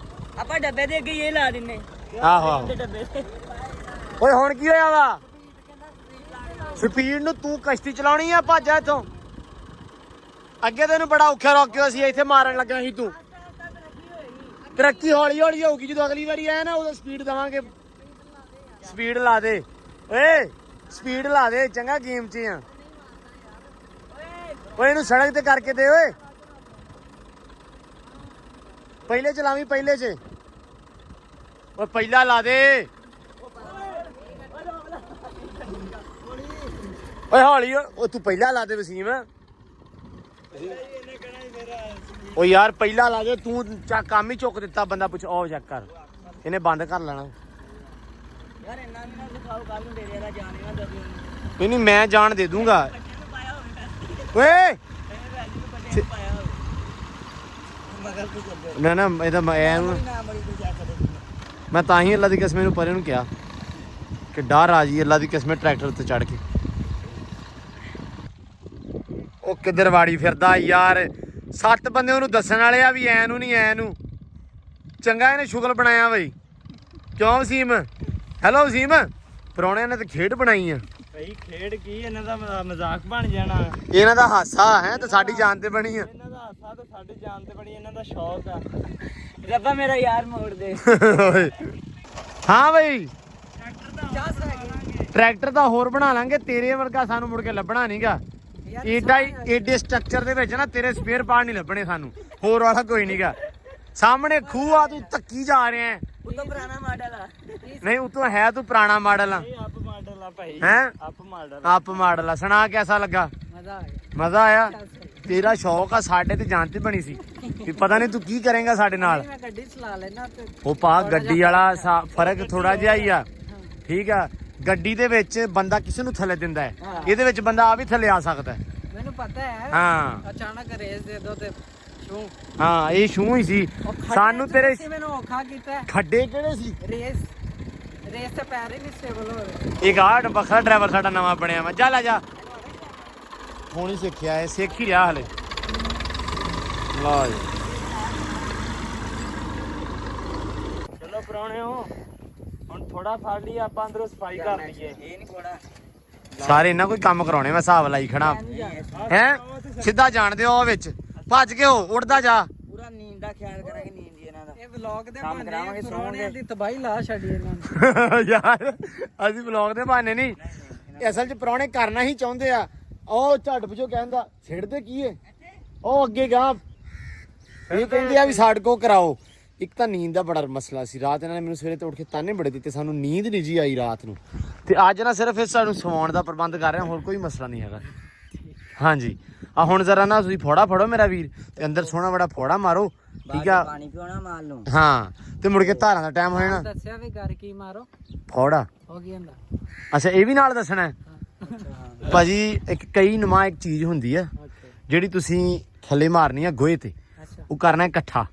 ਆਪਾਂ ਡੱਬੇ ਦੇ ਅੱਗੇ ਇਹ ਲਾ ਦਿੰਨੇ। ਆਹੋ ਆਹੋ। ਤੇ ਡੱਬੇ ਤੇ ਓਏ ਹੁਣ ਕੀ ਹੋਇਆ ਵਾ? ਸਪੀਡ ਨੂੰ ਤੂੰ ਕਸ਼ਤੀ ਚਲਾਉਣੀ ਆ, ਭੱਜ ਇੱਥੋਂ। ਅੱਗੇ ਤੈਨੂੰ ਬੜਾ ਔਖਾ ਰੋਕਿਓ ਸੀ, ਇੱਥੇ ਮਾਰਨ ਲੱਗਾ ਸੀ ਤੂੰ। ਤਰੱਕੀ ਹੌਲੀ ਹੌਲੀ ਹੋਊਗੀ, ਜਦੋਂ ਅਗਲੀ ਵਾਰੀ ਆਇਆ ਨਾ ਉਦੋਂ ਸਪੀਡ ਦੇਵਾਂਗੇ। ਸਪੀਡ ਲਾ ਦੇ ਓਏ, ਸਪੀਡ ਲਾ ਦੇ, ਚੰਗਾ ਗੇਮ 'ਚ ਆ। ਓਏ ਇਹਨੂੰ ਸੜਕ ਤੇ ਕਰਕੇ ਦੇ ਓਏ, ਪਹਿਲੇ ਚਲਾਵੀਂ ਪਹਿਲੇ 'ਚ। ਓਏ ਪਹਿਲਾ ਲਾ ਦੇ ਓਏ ਹੌਲੀ। ਉਹ ਤੂੰ ਪਹਿਲਾ ਲਾ ਦੇ ਵਸੀਮ। ਓ ਯਾਰ ਪਹਿਲਾ ਲਾ ਦੇ ਤੂੰ, ਕੰਮ ਹੀ ਚੁੱਕ ਦਿੱਤਾ ਬੰਦਾ। ਪੁੱਛ ਉਹ ਚੈੱਕ ਕਰ, ਇਹਨੇ ਬੰਦ ਕਰ ਲੈਣਾ। ਯਾਰ ਇੰਨਾ ਵੀ ਨਾ ਦਿਖਾਓ, ਕੱਲ ਨੂੰ ਤੇਰੇ ਵਾਲਾ ਜਾਣੇ ਨਾ ਦਬੀ। ਨਹੀਂ ਨਹੀਂ ਮੈਂ ਜਾਣ ਦੇ ਦੂੰਗਾ। ਓਏ ਨਾ ਨਾ ਇਹਦਾ ਮੈਂ ਤਾਂ ਹੀ ਅੱਲਾ ਦੀ ਕਸਮ ਨੂੰ ਪਰੇ ਨੂੰ ਕਿਹਾ ਕਿ ਡਰ ਆ ਜੀ ਅੱਲਾ ਦੀ ਕਸਮ ਟਰੈਕਟਰ ਤੇ ਚੜ ਕੇ। ਉਹ ਕਿੱਧਰ ਵਾੜੀ ਫਿਰਦਾ ਯਾਰ, 7 ਬੰਦੇ ਉਹਨੂੰ ਦੱਸਣ ਵਾਲੇ ਆ ਵੀ ਐ ਨੂੰ ਨਹੀਂ ਐ ਨੂੰ। ਚੰਗਾ ਇਹਨੇ ਸ਼ੁਗਲ ਬਣਾਇਆ ਬਈ, ਕਿਉਂ ਵਸੀਮ? ਹੈਲੋ ਵਸੀਮ, ਪ੍ਰਾਹੁਣਿਆਂ ਨੇ ਤਾਂ ਖੇਡ ਬਣਾਈ ਆ। ਭਾਈ ਖੇਡ ਕੀ, ਇਹਨਾਂ ਦਾ ਮਜ਼ਾਕ ਬਣ ਜਾਣਾ। ਇਹਨਾਂ ਦਾ ਹਾਸਾ ਹੈ ਤੇ ਸਾਡੀ ਜਾਨ ਤੇ ਬਣੀ ਆ। ਇਹਨਾਂ ਦਾ ਹਾਸਾ ਤੇ ਸਾਡੀ ਜਾਨ ਤੇ ਬੜੀ, ਇਹਨਾਂ ਦਾ ਸ਼ੌਕ ਆ। ਰੱਬਾ ਮੇਰਾ ਯਾਰ ਮੋੜ ਦੇ। ਹਾਂ ਬਈ ਟਰੈਕਟਰ ਤਾਂ ਹੋਰ ਬਣਾ ਲਾਂਗੇ, ਤੇਰੇ ਵਰਗਾ ਸਾਨੂੰ ਮੁੜ ਕੇ ਲੱਭਣਾ ਨਹੀਂਗਾ। ਏਡੇ ਸਟਰਕਚਰ ਦੇ ਵਿੱਚ ਨਾ ਤੇਰੇ ਸਪੇਅਰ ਪਾਰਟ ਨਹੀਂ ਲੱਭਣੇ ਸਾਨੂੰ, ਹੋਰ ਵਾਲਾ ਕੋਈ ਨਹੀਂਗਾ। ਸਾਹਮਣੇ ਖੂਹ ਆ, ਤੂੰ ਧੱਕੀ ਜਾ ਰਿਹਾ। ਉਤੋਂ ਪੁਰਾਣਾ ਮਾਡਲ ਆ। ਨਹੀਂ ਉਤੋਂ ਹੈ ਤੂੰ ਪੁਰਾਣਾ ਮਾਡਲ ਆ। ਅਪ ਮਾਡਲ ਆ ਭਾਈ, ਹੈਂ? Up model. ਅਪ ਮਾਡਲ ਆ। ਸੁਣਾ ਕਿਹਦਾ ਲੱਗਾ? ਮਜ਼ਾ ਆ ਗਿਆ। ਮਜ਼ਾ ਆਇਆ? ਤੇਰਾ ਸ਼ੌਕ ਆ, ਸਾਡੇ ਤੇ ਜਾਨ ਤੇ ਬਣੀ ਸੀ ਵੀ ਪਤਾ ਨਹੀਂ ਤੂੰ ਕੀ ਕਰੇਗਾ ਸਾਡੇ ਨਾਲ। ਮੈਂ ਗੱਡੀ ਚਲਾ ਲੈਣਾ ਤੇ ਉਹ ਪਾ ਗੱਡੀ ਵਾਲਾ ਫਰਕ ਥੋੜਾ ਜਿਹਾ ਹੀ ਆ, ਠੀਕ ਆ। ਗੱਡੀ ਦੇ ਵਿੱਚ ਬੰਦਾ ਕਿਸੇ ਨੂੰ ਥੱਲੇ ਦਿੰਦਾ ਹੈ, ਇਹਦੇ ਵਿੱਚ ਬੰਦਾ ਆ ਵੀ ਥੱਲੇ ਆ ਸਕਦਾ ਹੈ। ਮੈਨੂੰ ਪਤਾ ਹੈ। ਹਾਂ ਅਚਾਨਕ ਰੇਸ ਦੇ ਦੋ ਤੇ ਸ਼ੂ। ਹਾਂ ਇਹ ਸ਼ੂ ਹੀ ਸੀ ਸਾਨੂੰ। ਤੇਰੇ ਮੈਨੂੰ ਔਖਾ ਕੀਤਾ। ਖੱਡੇ ਕਿਹੜੇ ਸੀ? ਰੇਸ ਤੇ ਪੈਰ ਹੀ ਨਹੀਂ ਸਟੇਬਲ ਹੋ ਰਹੇ। ਇੱਕ ਆਹ ਵੱਖਰਾ ਡਰਾਈਵਰ ਸਾਡਾ ਨਵਾਂ ਬਣਿਆ ਵਾ, ਚੱਲ ਆ ਜਾ। ਹੁਣ ਹੀ ਸਿੱਖਿਆ ਹੈ, ਸਿੱਖ ਹੀ ਰਿਹਾ ਹਲੇ। ਲਓ ਜੀ ਚਲੋ ਪ੍ਰਾਹੁਣਿਓ, ਹੁਣ ਥੋੜਾ ਫੜ ਲਈ ਆਪਾਂ ਅੰਦਰੋਂ ਸਫਾਈ ਕਰ ਲਈਏ। ਇਹ ਨਹੀਂ ਕੋੜਾ ਸਾਰੇ ਇਹਨਾਂ ਕੋਈ ਕੰਮ ਕਰਾਉਣੇ, ਮੈਂ ਹਿਸਾਬ ਲਾਈ ਖੜਾ ਹੈ। ਸਿੱਧਾ ਜਾਣਦੇ ਹੋ ਵਿੱਚ ਭੱਜ ਕੇ ਉੱਡਦਾ ਜਾ। ਪੂਰਾ ਨੀਂਦ ਦਾ ਖਿਆਲ ਕਰਾਂਗੇ, ਨੀਂਦ ਹੀ ਇਹਨਾਂ ਦਾ ਇਹ ਵਲੌਗ ਦੇ ਕੰਮ ਕਰਾਵਾਂਗੇ, ਬਹਾਨੇ ਸੌਣਗੇ। ਪਰੌਣਿਆਂ ਦੀ ਤਬਾਹੀ ਲਾ ਛੱਡੀ ਇਹਨਾਂ ਨੇ। ਯਾਰ ਅਸੀਂ ਵਲੌਗ ਦੇ ਬਹਾਨੇ ਨਹੀਂ, ਅਸਲ 'ਚ ਪ੍ਰਾਹੁਣੇ ਕਰਨਾ ਹੀ ਚਾਹੁੰਦੇ ਆ। ਉਹ ਝੱਟ ਪਿਛੋ ਕਹਿੰਦਾ ਛੇੜਦੇ ਕੀ ਏ, ਉਹ ਅੱਗੇ ਗਾ ਇਹ ਕਹਿੰਦੇ ਆ ਵੀ ਸਾਡੇ ਕੋ ਕਰਾਓ। ਇੱਕ ਤਾਂ ਨੀਂਦ ਦਾ ਬੜਾ ਮਸਲਾ ਸੀ, ਰਾਤ ਇਹਨਾਂ ਨੇ ਮੈਨੂੰ ਸਵੇਰੇ ਤੋਂ ਉੱਠ ਕੇ ਤਾਨੇ ਬੜੇ ਦਿੱਤੇ, ਸਾਨੂੰ ਨੀਂਦ ਨਹੀਂ ਜੀ ਆਈ ਰਾਤ ਨੂੰ। ਤੇ ਅੱਜ ਨਾ ਸਿਰਫ ਇਹ ਸਾਨੂੰ ਸੌਣ ਦਾ ਪ੍ਰਬੰਧ ਕਰ ਰਹੇ ਹਾਂ, ਹੋਰ ਕੋਈ ਮਸਲਾ ਨਹੀਂ ਹੈਗਾ। ਹਾਂਜੀ ਆ ਹੁਣ ਜ਼ਰਾ ਨਾ ਤੁਸੀਂ ਫੋੜਾ ਫੜੋ ਮੇਰਾ ਵੀਰ, ਤੇ ਅੰਦਰ ਸੋਹਣਾ ਬੜਾ ਫੋੜਾ ਮਾਰੋ, ਠੀਕ ਆ। ਪਾਣੀ ਪਿਉਣਾ ਮਾਲ ਨੂੰ। ਹਾਂ ਤੇ ਮੁੜ ਕੇ ਧਾਰਾਂ ਦਾ ਟਾਈਮ ਹੋ ਜਾਣਾ। ਦੱਸਿਆ ਵੀ ਕਰ ਕੀ ਮਾਰੋ ਫੋੜਾ ਹੋ ਗਿਆ ਹੁੰਦਾ। ਅੱਛਾ ਇਹ ਵੀ ਨਾਲ ਦੱਸਣਾ ਹੈ? ਭਾਜੀ ਇੱਕ ਕਈ ਨੁਮਾ ਇੱਕ ਚੀਜ਼ ਹੁੰਦੀ ਆ ਜਿਹੜੀ ਤੁਸੀਂ ਥੱਲੇ ਮਾਰਨੀ ਆ ਗੋਹੇ ਤੇ, ਅੱਛਾ ਉਹ ਕਰਨਾ ਇਕੱਠਾ।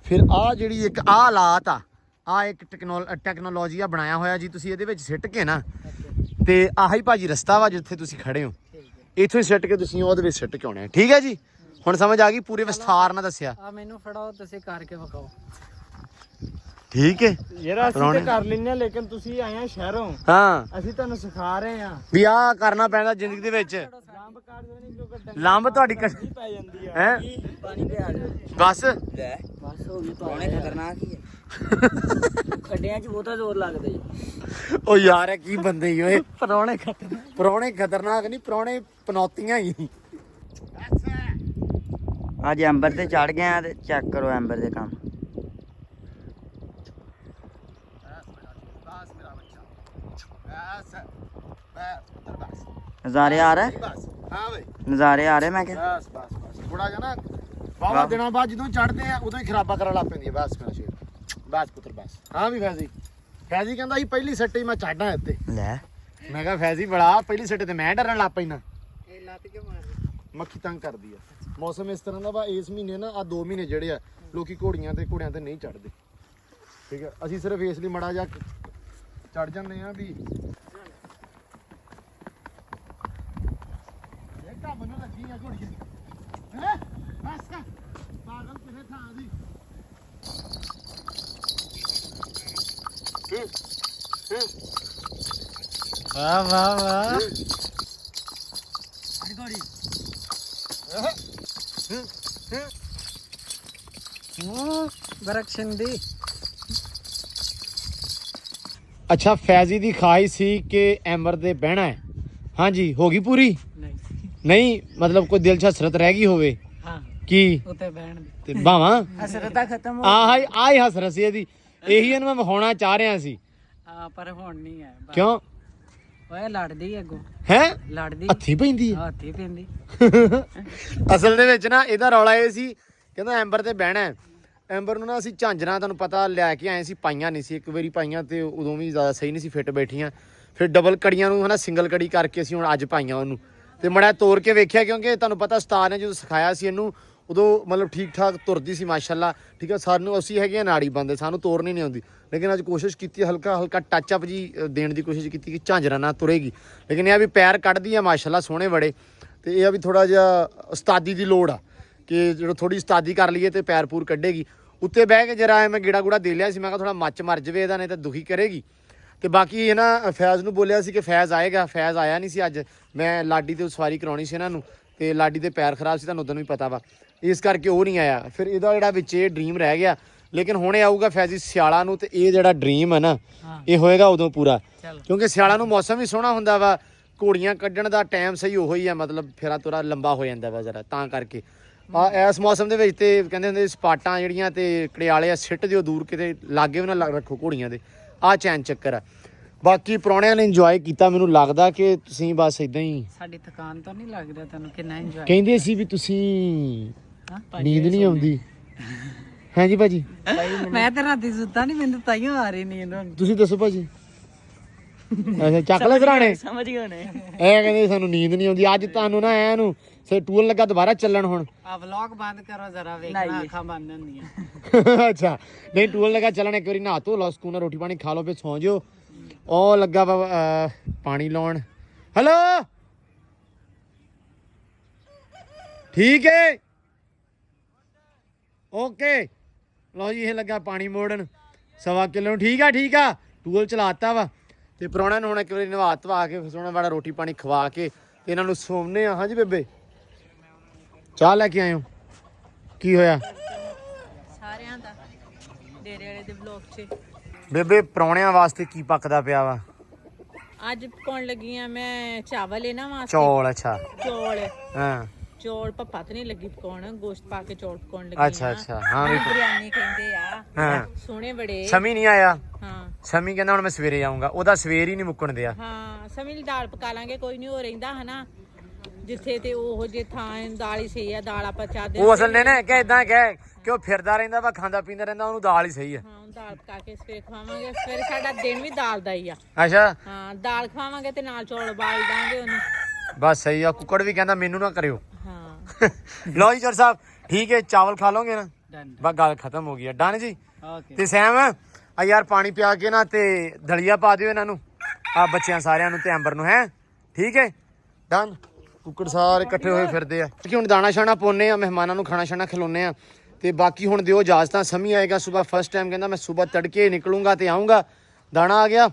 ਫਿਰ ਆ ਜਿਹੜੀ ਇੱਕ ਆ ਹਾਲਾਤ ਆ ਇੱਕ ਟੈਕਨੋਲੋਜੀ ਆ ਬਣਾਇਆ ਹੋਇਆ ਜੀ, ਤੁਸੀਂ ਇਹਦੇ ਵਿੱਚ ਸਿੱਟ ਕੇ ਨਾ, ਤੇ ਆਹੀ ਭਾਜੀ ਰਸਤਾ ਵਾ ਜਿੱਥੇ ਤੁਸੀਂ ਖੜੇ ਹੋ, ਇੱਥੋਂ ਹੀ ਸਿੱਟ ਕੇ ਤੁਸੀਂ ਉਹਦੇ ਵਿੱਚ ਸਿੱਟ ਕੇ ਆਉਣਾ ਹੈ। ਠੀਕ ਹੈ ਜੀ, ਹੁਣ ਸਮਝ ਆ ਗਈ? ਪੂਰੇ ਵਿਸਥਾਰ ਨਾਲ ਦੱਸਿਆ। ਆ ਮੈਨੂੰ ਫੜਾਓ, ਤੁਸੀਂ ਕਰਕੇ ਵਿਖਾਓ। ਠੀਕ ਹੈ ਯਾਰ ਅਸੀਂ ਤੇ ਕਰ ਲੈਨੇ, ਲੇਕਿਨ ਤੁਸੀਂ ਆਏ ਆ ਸ਼ਹਿਰੋਂ, ਹਾਂ, ਅਸੀਂ ਤੁਹਾਨੂੰ ਸਿਖਾ ਰਹੇ ਆ। ਵੀ ਆਹ ਕਰਨਾ ਪੈਂਦਾ ਜ਼ਿੰਦਗੀ ਦੇ ਵਿੱਚ। ਲੰਬ ਕਰ ਦੇਣੀ ਕਿਉਂਕਿ ਲੰਬ ਤੁਹਾਡੀ ਪੈ ਜਾਂਦੀ ਆ। ਹੈ ਪਾਣੀ ਪਿਆ ਦੇ। ਬਸ ਲੈ ਬਸ ਹੋ ਗਈ, ਪਾਉਣੇ ਖਤਰਨਾਕ ਹੀ ਹੈ। ਖੱਡਿਆਂ 'ਚ ਬਹੁਤਾ ਜ਼ੋਰ ਲੱਗਦਾ ਜੀ। ਉਹ ਯਾਰ ਇਹ ਕੀ ਬੰਦੇ ਹੀ ਓਏ। ਪਰੌਣੇ ਖਤਮ। ਪ੍ਰਾਹੁਣੇ ਖਤਰਨਾਕ ਨਹੀਂ, ਪ੍ਰਾਹੁਣੇ ਪਨੌਤੀਆਂ ਹੀ। ਅੱਜ ਐਂਬਰ ਤੇ ਚੜ ਗਏ ਆ ਤੇ ਚੈੱਕ ਕਰੋ ਐਂਬਰ ਦੇ ਕੰਮ। ਨਜ਼ਾਰੇ ਆ ਰਹੇ, ਹਾਂ ਬਈ ਨਜ਼ਾਰੇ ਆ ਰਹੇ ਮੈਂ ਕਿਹਾ। ਬਸ ਬਸ ਬਸ ਥੋੜਾ ਜਿਹਾ ਨਾ ਬਾਵਾ ਦਿਨਾਂ ਬਾਅਦ ਜਦੋਂ ਚੜਦੇ ਆ ਉਦੋਂ ਹੀ ਖਰਾਬਾ ਕਰਨ ਲੱਗ ਪੈਂਦੀ ਆ। ਬਸ ਮੇਰਾ ਸ਼ੇਰ, ਬਸ ਪੁੱਤਰ ਬਸ। ਹਾਂ ਵੀ ਫੈਜ਼ੀ ਕਹਿੰਦਾ ਸੀ ਪਹਿਲੀ ਸੱਟੇ ਮੈਂ ਚੜਨਾ ਇੱਥੇ। ਲੈ ਮੈਂ ਕਿਹਾ ਫੈਜ਼ੀ ਬੜਾ ਪਹਿਲੀ ਸੱਟੇ ਤੇ ਮੈਂ ਡਰਨ ਲੱਗ ਪੈਣਾ। ਇਹ ਲੱਤ ਕਿਉਂ ਮਾਰੀ? ਮੱਖੀ ਤੰਗ ਕਰਦੀ ਆ। ਮੌਸਮ ਇਸ ਤਰ੍ਹਾਂ ਦਾ ਵਾ, ਇਸ ਮਹੀਨੇ ਨਾ ਆ 2 ਮਹੀਨੇ ਜਿਹੜੇ ਆ ਲੋਕੀ ਘੋੜੀਆਂ ਤੇ ਨਹੀਂ ਚੜਦੇ। ਠੀਕ ਆ, ਅਸੀਂ ਸਿਰਫ ਇਸ ਲਈ ਮੜਾ ਜਾ ਚੜ ਜਾਂਦੇ ਆ ਵੀ ਇਹ ਕੰਮ ਨੂੰ ਲੱਗੀ ਆ ਘੋੜੀ ਹੈ। ਬਸ ਕਰ ਪਾਗਲ ਕਿਸੇ ਥਾਂ ਦੀ। ਵਾਹ ਵਾਹ ਵਾਹ। ਬਰਕਸ਼ਨ ਦੀ। ਅੱਛਾ ਫੈਜ਼ੀ ਦੀ ਖਾਈ ਸੀ ਕਿ ਐਮਰ ਦੇ ਬਹਿਣਾ ਹੈ। ਹਾਂਜੀ ਹੋ ਗਈ ਪੂਰੀ? ਨਹੀਂ ਮਤਲਬ ਕੋਈ ਦਿਲ 'ਚ ਹਸਰਤ ਰਹਿ ਗਈ ਹੋਵੇ? ਹਾਂ ਕੀ ਉੱਤੇ ਬਹਿਣ ਦੀ ਤੇ ਬਾਵਾਂ ਹਸਰਤਾਂ ਖਤਮ ਹੋ ਆਹੀ ਹਸਰਤ ਸੀ ਇਹਦੀ, ਇਹੀ ਇਹਨੂੰ ਮੈਂ ਵਿਖਾਉਣਾ ਚਾਹ ਰਿਹਾ ਸੀ। ਹਾਂ ਪਰ ਹੁਣ ਨਹੀਂ ਹੈ। ਕਿਉਂ? ਓਏ ਲੜਦੀ ਅੱਗੋਂ, ਹੈ ਲੜਦੀ ਹੱਥੀ ਪੈਂਦੀ ਹੈ। ਹੱਥੀ ਪੈਂਦੀ। ਅਸਲ ਦੇ ਵਿੱਚ ਨਾ ਇਹਦਾ ਰੌਲਾ ਇਹ ਸੀ, ਕਹਿੰਦਾ ਐਂਬਰ ਤੇ ਬਹਿਣਾ ਹੈ। ਐਂਬਰ ਨੂੰ ਨਾ ਅਸੀਂ ਝਾਂਜਰਾਂ ਤੁਹਾਨੂੰ ਪਤਾ ਲੈ ਕੇ ਆਏ ਸੀ, ਪਾਈਆਂ ਨਹੀਂ ਸੀ। ਇੱਕ ਵਾਰੀ ਪਾਈਆਂ ਤੇ ਉਦੋਂ ਵੀ ਜ਼ਿਆਦਾ ਸਹੀ ਨਹੀਂ ਸੀ ਫਿੱਟ ਬੈਠੀਆਂ। ਫਿਰ ਡਬਲ ਕੜੀਆਂ ਨੂੰ ਹਨਾ ਸਿੰਗਲ ਕੜੀ ਕਰਕੇ ਅਸੀਂ ਹੁਣ ਅੱਜ ਪਾਈਆਂ ਉਹਨੂੰ, ਤੇ ਮੜਾ ਤੋੜ ਕੇ ਵੇਖਿਆ ਕਿਉਂਕਿ ਤੁਹਾਨੂੰ ਪਤਾ ਉਸਤਾਦ ਨੇ ਜਦੋਂ ਸਿਖਾਇਆ ਸੀ ਇਹਨੂੰ ਉਦੋਂ ਮਤਲਬ ਠੀਕ ਠਾਕ ਤੁਰਦੀ ਸੀ ਮਾਸ਼ਾਅੱਲਾ। ਠੀਕ ਹੈ, ਸਾਨੂੰ ਅਸੀਂ ਹੈਗੇ ਆ ਨਾੜੀ ਬੰਦੇ, ਸਾਨੂੰ ਤੋਰਨੀ ਨਹੀਂ ਆਉਂਦੀ, ਲੇਕਿਨ ਅੱਜ ਕੋਸ਼ਿਸ਼ ਕੀਤੀ ਹਲਕਾ ਹਲਕਾ ਟੱਚ ਅਪ ਜੀ ਦੇਣ ਦੀ ਕੋਸ਼ਿਸ਼ ਕੀਤੀ ਕਿ ਝਾਂਜਰਾਂ ਨਾਲ ਤੁਰੇਗੀ। ਲੇਕਿਨ ਇਹ ਆ ਵੀ ਪੈਰ ਕੱਢਦੀ ਆ ਮਾਸ਼ਾਅੱਲਾ ਸੋਹਣੇ ਬੜੇ। ਤੇ ਇਹ ਆ ਵੀ ਥੋੜਾ ਜਿਹਾ ਉਸਤਾਦੀ ਦੀ ਲੋੜ ਆ ਕਿ ਜਦੋਂ ਥੋੜੀ ਉਸਤਾਦੀ ਕਰ ਲਈਏ ਤੇ ਪੈਰ ਪੂਰ ਕੱਢੇਗੀ। ਉੱਤੇ ਬਹਿ ਕੇ ਜਰਾ ਮੈਂ ਗੇੜਾ ਗੂੜਾ ਦੇ ਲਿਆ ਸੀ, ਮੈਂ ਕਿਹਾ ਥੋੜਾ ਮੱਚ ਮਰ ਜਵੇ ਇਹਦਾ, ਨਹੀਂ ਤਾਂ ਦੁਖੀ ਕਰੇਗੀ। ਤੇ ਬਾਕੀ ਇਹ ਨਾ ਫੈਜ਼ ਨੂੰ ਬੋਲਿਆ ਸੀ ਕਿ ਫੈਜ਼ ਆਏਗਾ, ਫੈਜ਼ ਆਇਆ ਨਹੀਂ ਸੀ ਅੱਜ। ਮੈਂ ਲਾਡੀ ਤੇ ਸਵਾਰੀ ਕਰਾਉਣੀ ਸੀ ਇਹਨਾਂ ਨੂੰ, ਤੇ ਲਾਡੀ ਦੇ ਪੈਰ ਖਰਾਬ ਸੀ, ਤੁਹਾਨੂੰ ਉਦੋਂ ਵੀ ਪਤਾ ਵਾ, ਇਸ ਕਰਕੇ ਉਹ ਨਹੀਂ ਆਇਆ। ਫਿਰ ਇਹਦਾ ਜਿਹੜਾ ਵਿੱਚ ਇਹ ਡ੍ਰੀਮ ਰਹਿ ਗਿਆ। ਲੇਕਿਨ ਹੁਣ ਇਹ ਆਊਗਾ ਫੈਜ਼ੀ ਸਿਆਲਾਂ ਨੂੰ, ਤੇ ਇਹ ਜਿਹੜਾ ਡ੍ਰੀਮ ਹੈ ਨਾ ਇਹ ਹੋਏਗਾ ਉਦੋਂ ਪੂਰਾ, ਕਿਉਂਕਿ ਸਿਆਲਾਂ ਨੂੰ ਮੌਸਮ ਵੀ ਸੋਹਣਾ ਹੁੰਦਾ ਵਾ, ਘੋੜੀਆਂ ਕੱਢਣ ਦਾ ਟਾਈਮ ਸਹੀ ਉਹੋ ਹੀ ਆ, ਮਤਲਬ ਫੇਰਾ ਤੋਰਾ ਲੰਬਾ ਹੋ ਜਾਂਦਾ ਵਾ ਜ਼ਰਾ, ਤਾਂ ਕਰਕੇ ਇਸ ਮੌਸਮ ਦੇ ਵਿੱਚ ਤੇ ਕਹਿੰਦੇ ਹੁੰਦੇ ਸਪਾਟਾਂ ਜਿਹੜੀਆਂ ਤੇ ਕੜਿਆਲੇ ਆ ਸਿੱਟ ਦਿਓ ਦੂਰ, ਕਿਤੇ ਲਾਗੇ ਵੀ ਨਾ ਰੱਖੋ ਘੋੜੀਆਂ ਦੇ। ਆਹ ਚੈਨ ਚੱਕਰ ਆ। ਬਾਕੀ ਪ੍ਰਾਹੁਣਿਆਂ ਨੇ ਇੰਜੋਏ ਕੀਤਾ, ਮੈਨੂੰ ਲੱਗਦਾ ਕਿ ਤੁਸੀਂ ਬਸ ਇਦਾਂ ਹੀ ਸਾਡੀ ਥਕਾਨ ਤਾਂ ਨਹੀਂ ਲੱਗ ਰਿਹਾ ਤੁਹਾਨੂੰ? ਕਿੰਨਾ ਇੰਜੋਏ ਕਹਿੰਦੇ ਸੀ ਵੀ ਤੁਸੀਂ ਨੀਂਦ ਨਹੀਂ ਆਉਂਦੀ ਹੈ ਜੀ ਭਾਜੀ? ਮੈਂ ਤਾਂ ਰਾਤੀ ਸੁੱਤਾ ਨਹੀਂ, ਮੈਨੂੰ ਤਾਈਓ ਆ ਰਹੀ ਨੀਂਦ ਹੁਣ। ਤੁਸੀਂ ਦੱਸੋ ਭਾਜੀ। ਅੱਛਾ ਚੱਕ ਲੈ ਸਰਾਣੇ। ਸਮਝ ਗਏ ਨੇ ਇਹ ਕਹਿੰਦੇ ਸਾਨੂੰ ਨੀਂਦ ਨਹੀਂ ਆਉਂਦੀ। ਅੱਜ ਤੁਹਾਨੂੰ ਨਾ ਐ ਨੂੰ ਸੇ ਟੂਲ ਲੱਗਾ ਦੁਬਾਰਾ ਚੱਲਣ ਹੁਣ। ਆ ਵਲੌਗ ਬੰਦ ਕਰੋ ਜ਼ਰਾ, ਵੇਖਣਾ ਅੱਖਾਂ ਬੰਦ ਹੁੰਦੀਆਂ। ਅੱਛਾ ਨਹੀਂ ਟੂਲ ਲੱਗਾ ਚੱਲਣ, ਇੱਕ ਵਾਰੀ ਨਹਾ ਧੋ ਲਓ, ਸਕੂਨ ਨਾਲ ਰੋਟੀ ਪਾਣੀ ਖਾ ਲਓ, ਫਿਰ ਸੌਂ ਜਿਓ। ਉਹ ਲੱਗਾ ਵਾ ਪਾਣੀ ਲਾਉਣ। ਹੈਲੋ ਠੀਕ ਹੈ ਓਕੇ। ਲਓ ਜੀ ਇਹ ਲੱਗਾ ਪਾਣੀ ਮੋੜਨ 1.25 ਕਿਲੋ ਨੂੰ। ਠੀਕ ਆ ਟੂਲ ਚਲਾਤਾ ਵਾ ਤੇ ਪ੍ਰਾਹੁਣਿਆਂ ਨੂੰ ਹੁਣ ਇੱਕ ਵਾਰੀ ਨਵਾ ਧਵਾ ਕੇ ਫਿਰ ਸੋਹਣਾ ਬੜਾ ਰੋਟੀ ਪਾਣੀ ਖਵਾ ਕੇ ਤੇ ਇਹਨਾਂ ਨੂੰ ਸੌਂਨੇ ਆ। ਹਾਂਜੀ ਬੇਬੇ ਚਾਹ ਲੈ ਕੇ ਆਏ ਹੋ? ਕੀ ਹੋਇਆ ਸਾਰਿਆਂ ਦਾ ਡੇਰੇ ਵਾਲੇ ਦੇ ਬਲੌਗ 'ਚ ਬੇਬੇ ਪ੍ਰਾਹੁਣਿਆਂ ਵਾਸਤੇ ਕੀ ਪੱਕਦਾ ਪਿਆ ਵਾ? ਅੱਜ ਪਕਾਉਣ ਲੱਗੀ ਆ ਮੈਂ ਚਾਵਲ ਇਹਨਾਂ ਵਾਸਤੇ। ਚੌਲ। ਅੱਛਾ ਹਾਂ ਚੌਲ ਪੱਪਾ ਤੇ ਨਹੀਂ ਲੱਗੀ ਪਕਾਉਣ, ਗੋਸ਼ਤ ਪਾ ਕੇ ਚੌਲ ਪਕਾਉਣ ਲੱਗੀ ਅੱਛਾ ਹਾਂ ਵੀ ਬਿਰਿਆਨੀ ਕਹਿੰਦੇ ਆ। ਹਾਂ ਸੋਹਣੇ ਬੜੇ। ਸਮੀ ਨਹੀਂ ਆਇਆ? ਹਾਂ ਸਮੀ ਕਹਿੰਦਾ ਹੁਣ ਮੈਂ ਸਵੇਰੇ ਆਉਂਗਾ। ਉਹਦਾ ਸਵੇਰ ਹੀ ਨਹੀਂ ਮੁੱਕਣ ਦਿਆ। ਹਾਂ ਸਮੀ ਦੀ ਦਾਲ ਪਕਾ ਲਾਂਗੇ, ਕੋਈ ਨਹੀਂ ਹੋ ਰਹਿੰਦਾ ਹਨਾ ਜਿੱਥੇ ਤੇ ਉਹ ਜੇ ਥਾਂ ਦਾਲ ਹੀ ਸਹੀ ਆ। ਦਾਲ ਆਪਾਂ ਚਾਹਦੇ ਉਹ ਅਸਲ ਨੇ ਨਾ ਕਿ ਇਦਾਂ ਕਹਿ ਕਿ ਉਹ ਫਿਰਦਾ ਰਹਿੰਦਾ ਵਾ ਖਾਂਦਾ ਪੀਂਦਾ ਰਹਿੰਦਾ, ਉਹਨੂੰ ਦਾਲ ਹੀ ਸਹੀ ਆ। ਹਾਂ ਦਾਲ ਪਕਾ ਕੇ ਸਵੇਰੇ ਖਵਾਵਾਂਗੇ। ਸਵੇਰੇ ਸਾਡਾ ਦਿਨ ਵੀ ਦਾਲ ਦਾ ਹੀ ਆ। ਅੱਛਾ ਹਾਂ ਦਾਲ ਖਵਾਵਾਂਗੇ ਤੇ ਨਾਲ ਚੌਲ ਉਬਾਲ ਦਾਂਗੇ ਉਹਨੂੰ। ਬਸ ਸਹੀ ਆ। ਕੁੱਕੜ ਵੀ ਕਹਿੰਦਾ ਮੈਨੂੰ ਨਾ ਕਰਿਓ। ਹਾਂ ਲਓ ਜੀ ਚੋਰ ਸਾਹਿਬ ਠੀਕ ਹੈ ਚਾਵਲ ਖਾ ਲੋਗੇ ਨਾ? ਬਸ ਗੱਲ ਖਤਮ ਹੋ ਗਈ ਹੈ। ਡਨ ਜੀ। ਤੇ ਸੈਮ ਆ ਯਾਰ ਪਾਣੀ ਪਿਆ ਕੇ ਨਾ ਤੇ ਦਲੀਆ ਪਾ ਦਿਓ ਇਹਨਾਂ ਨੂੰ, ਆ ਬੱਚਿਆਂ ਸਾਰਿਆਂ ਨੂੰ ਤੇ ਐਂਬਰ ਨੂੰ। ਹੈ ਠੀਕ ਹੈ ਡਨ। ਕੁੱਕੜ ਸਾਰੇ ਇਕੱਠੇ ਹੋਏ ਫਿਰਦੇ ਆ ਕਿ ਹੁਣ ਦਾਣਾ ਛਾਣਾ ਪਾਉਨੇ ਆ, ਮਹਿਮਾਨਾਂ ਨੂੰ ਖਾਣਾ ਛਾਣਾ ਖਿਲਾਉਨੇ ਆ ਤੇ ਬਾਕੀ ਹੁਣ ਦਿਓ ਇਜਾਜ਼ਤਾਂ। ਸਮੀ ਆਏਗਾ ਸੁਬਹ ਫਸਟ ਟਾਈਮ, ਕਹਿੰਦਾ ਮੈਂ ਸੁਬਹ ਤੜਕੇ ਨਿਕਲੂੰਗਾ ਤੇ ਆਉਂਗਾ। ਦਾਣਾ ਆ ਗਿਆ।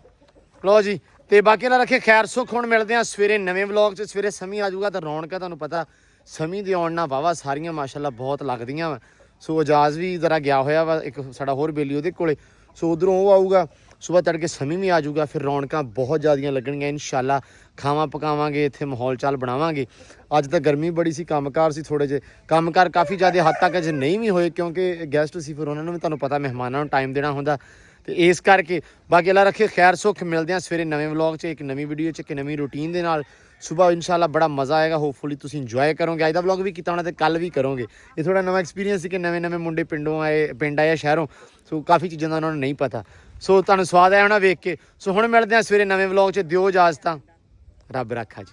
ਲਓ ਜੀ ਤੇ ਬਾਕੀ ਨਾਲ ਰੱਖੇ ਖੈਰ ਸੁੱਖ। ਹੁਣ ਮਿਲਦੇ ਆ ਸਵੇਰੇ ਨਵੇਂ ਵਲੌਗ 'ਚ। ਸਵੇਰੇ ਸਮੀ ਆ ਜਾਊਗਾ ਤਾਂ ਰੌਣਕਾਂ ਤੁਹਾਨੂੰ ਪਤਾ ਸਮੀ ਦੇ ਆਉਣ ਨਾਲ ਵਾਹਵਾ ਸਾਰੀਆਂ ਮਾਸ਼ਾਅੱਲਾ ਬਹੁਤ ਲੱਗਦੀਆਂ ਵਾ। ਸੋ ਇਜਾਜ਼ ਵੀ ਜ਼ਰਾ ਗਿਆ ਹੋਇਆ ਵਾ ਇੱਕ ਸਾਡਾ ਹੋਰ ਬੇਲੀ ਉਹਦੇ ਕੋਲੇ, ਸੋ ਉਧਰੋਂ ਉਹ ਆਊਗਾ। ਸੁਬਹ ਤੜਕੇ ਸਮੀ ਵੀ ਆ ਜਾਊਗਾ। ਫਿਰ ਰੌਣਕਾਂ ਬਹੁਤ ਜ਼ਿਆਦੀਆਂ ਲੱਗਣਗੀਆਂ ਇਨਸ਼ਾਅੱਲਾ। ਖਾਵਾਂ ਪਕਾਵਾਂਗੇ, ਇੱਥੇ ਮਾਹੌਲ ਚਾਲ ਬਣਾਵਾਂਗੇ। ਅੱਜ ਤਾਂ ਗਰਮੀ ਬੜੀ ਸੀ, ਕੰਮਕਾਰ ਸੀ ਥੋੜੇ ਜਿਹੇ, ਕੰਮਕਾਰ ਕਾਫੀ ਜ਼ਿਆਦਾ ਹੱਦ ਤੱਕ ਅਜੇ ਨਹੀਂ ਵੀ ਹੋਏ ਕਿਉਂਕਿ ਗੈਸਟ ਸੀ, ਫਿਰ ਉਹਨਾਂ ਨੂੰ ਵੀ ਤੁਹਾਨੂੰ ਪਤਾ ਮਹਿਮਾਨਾਂ ਨੂੰ ਟਾਈਮ ਦੇਣਾ ਹੁੰਦਾ ਤੇ ਇਸ ਕਰਕੇ। ਬਾਕੀ ਅੱਲਾ ਰੱਖੇ ਖੈਰ ਸੁੱਖ। ਮਿਲਦੇ ਹਾਂ ਸਵੇਰੇ ਨਵੇਂ ਵਲੌਗ 'ਚ, ਇੱਕ ਨਵੀਂ ਵੀਡੀਓ 'ਚ, ਇੱਕ ਨਵੀਂ ਰੂਟੀਨ ਦੇ ਨਾਲ। ਸੁਬਹ ਇਨਸ਼ਾਅੱਲਾ ਬੜਾ ਮਜ਼ਾ ਆਏਗਾ। ਹੋਪਫੁਲੀ ਤੁਸੀਂ ਇੰਜੋਏ ਕਰੋਗੇ। ਅੱਜ ਦਾ ਵਲੌਗ ਵੀ ਕੀਤਾ ਹੋਣਾ ਤੇ ਕੱਲ ਵੀ ਕਰੋਗੇ। ਇਹ ਥੋੜਾ ਨਵਾਂ ਐਕਸਪੀਰੀਅੰਸ ਸੀ ਕਿ ਨਵੇਂ ਮੁੰਡੇ ਪਿੰਡ ਆਏ ਸ਼ਹਿਰੋਂ, ਸੋ ਕਾਫੀ ਚੀਜ਼ਾਂ ਦਾ ਉਹਨਾਂ ਨੂੰ ਨਹੀਂ ਪਤਾ। ਸੋ ਤੁਹਾਨੂੰ ਸਵਾਦ ਆਇਆ ਹੋਣਾ ਵੇਖ ਕੇ। ਸੋ ਹੁਣ ਮਿਲਦੇ ਹਾਂ ਸਵੇਰੇ ਨਵੇਂ ਵਲੌਗ 'ਚ। ਦਿਓ ਇਜਾਜ਼ਤਾਂ। ਰੱਬ ਰਾਖਾ ਜੀ।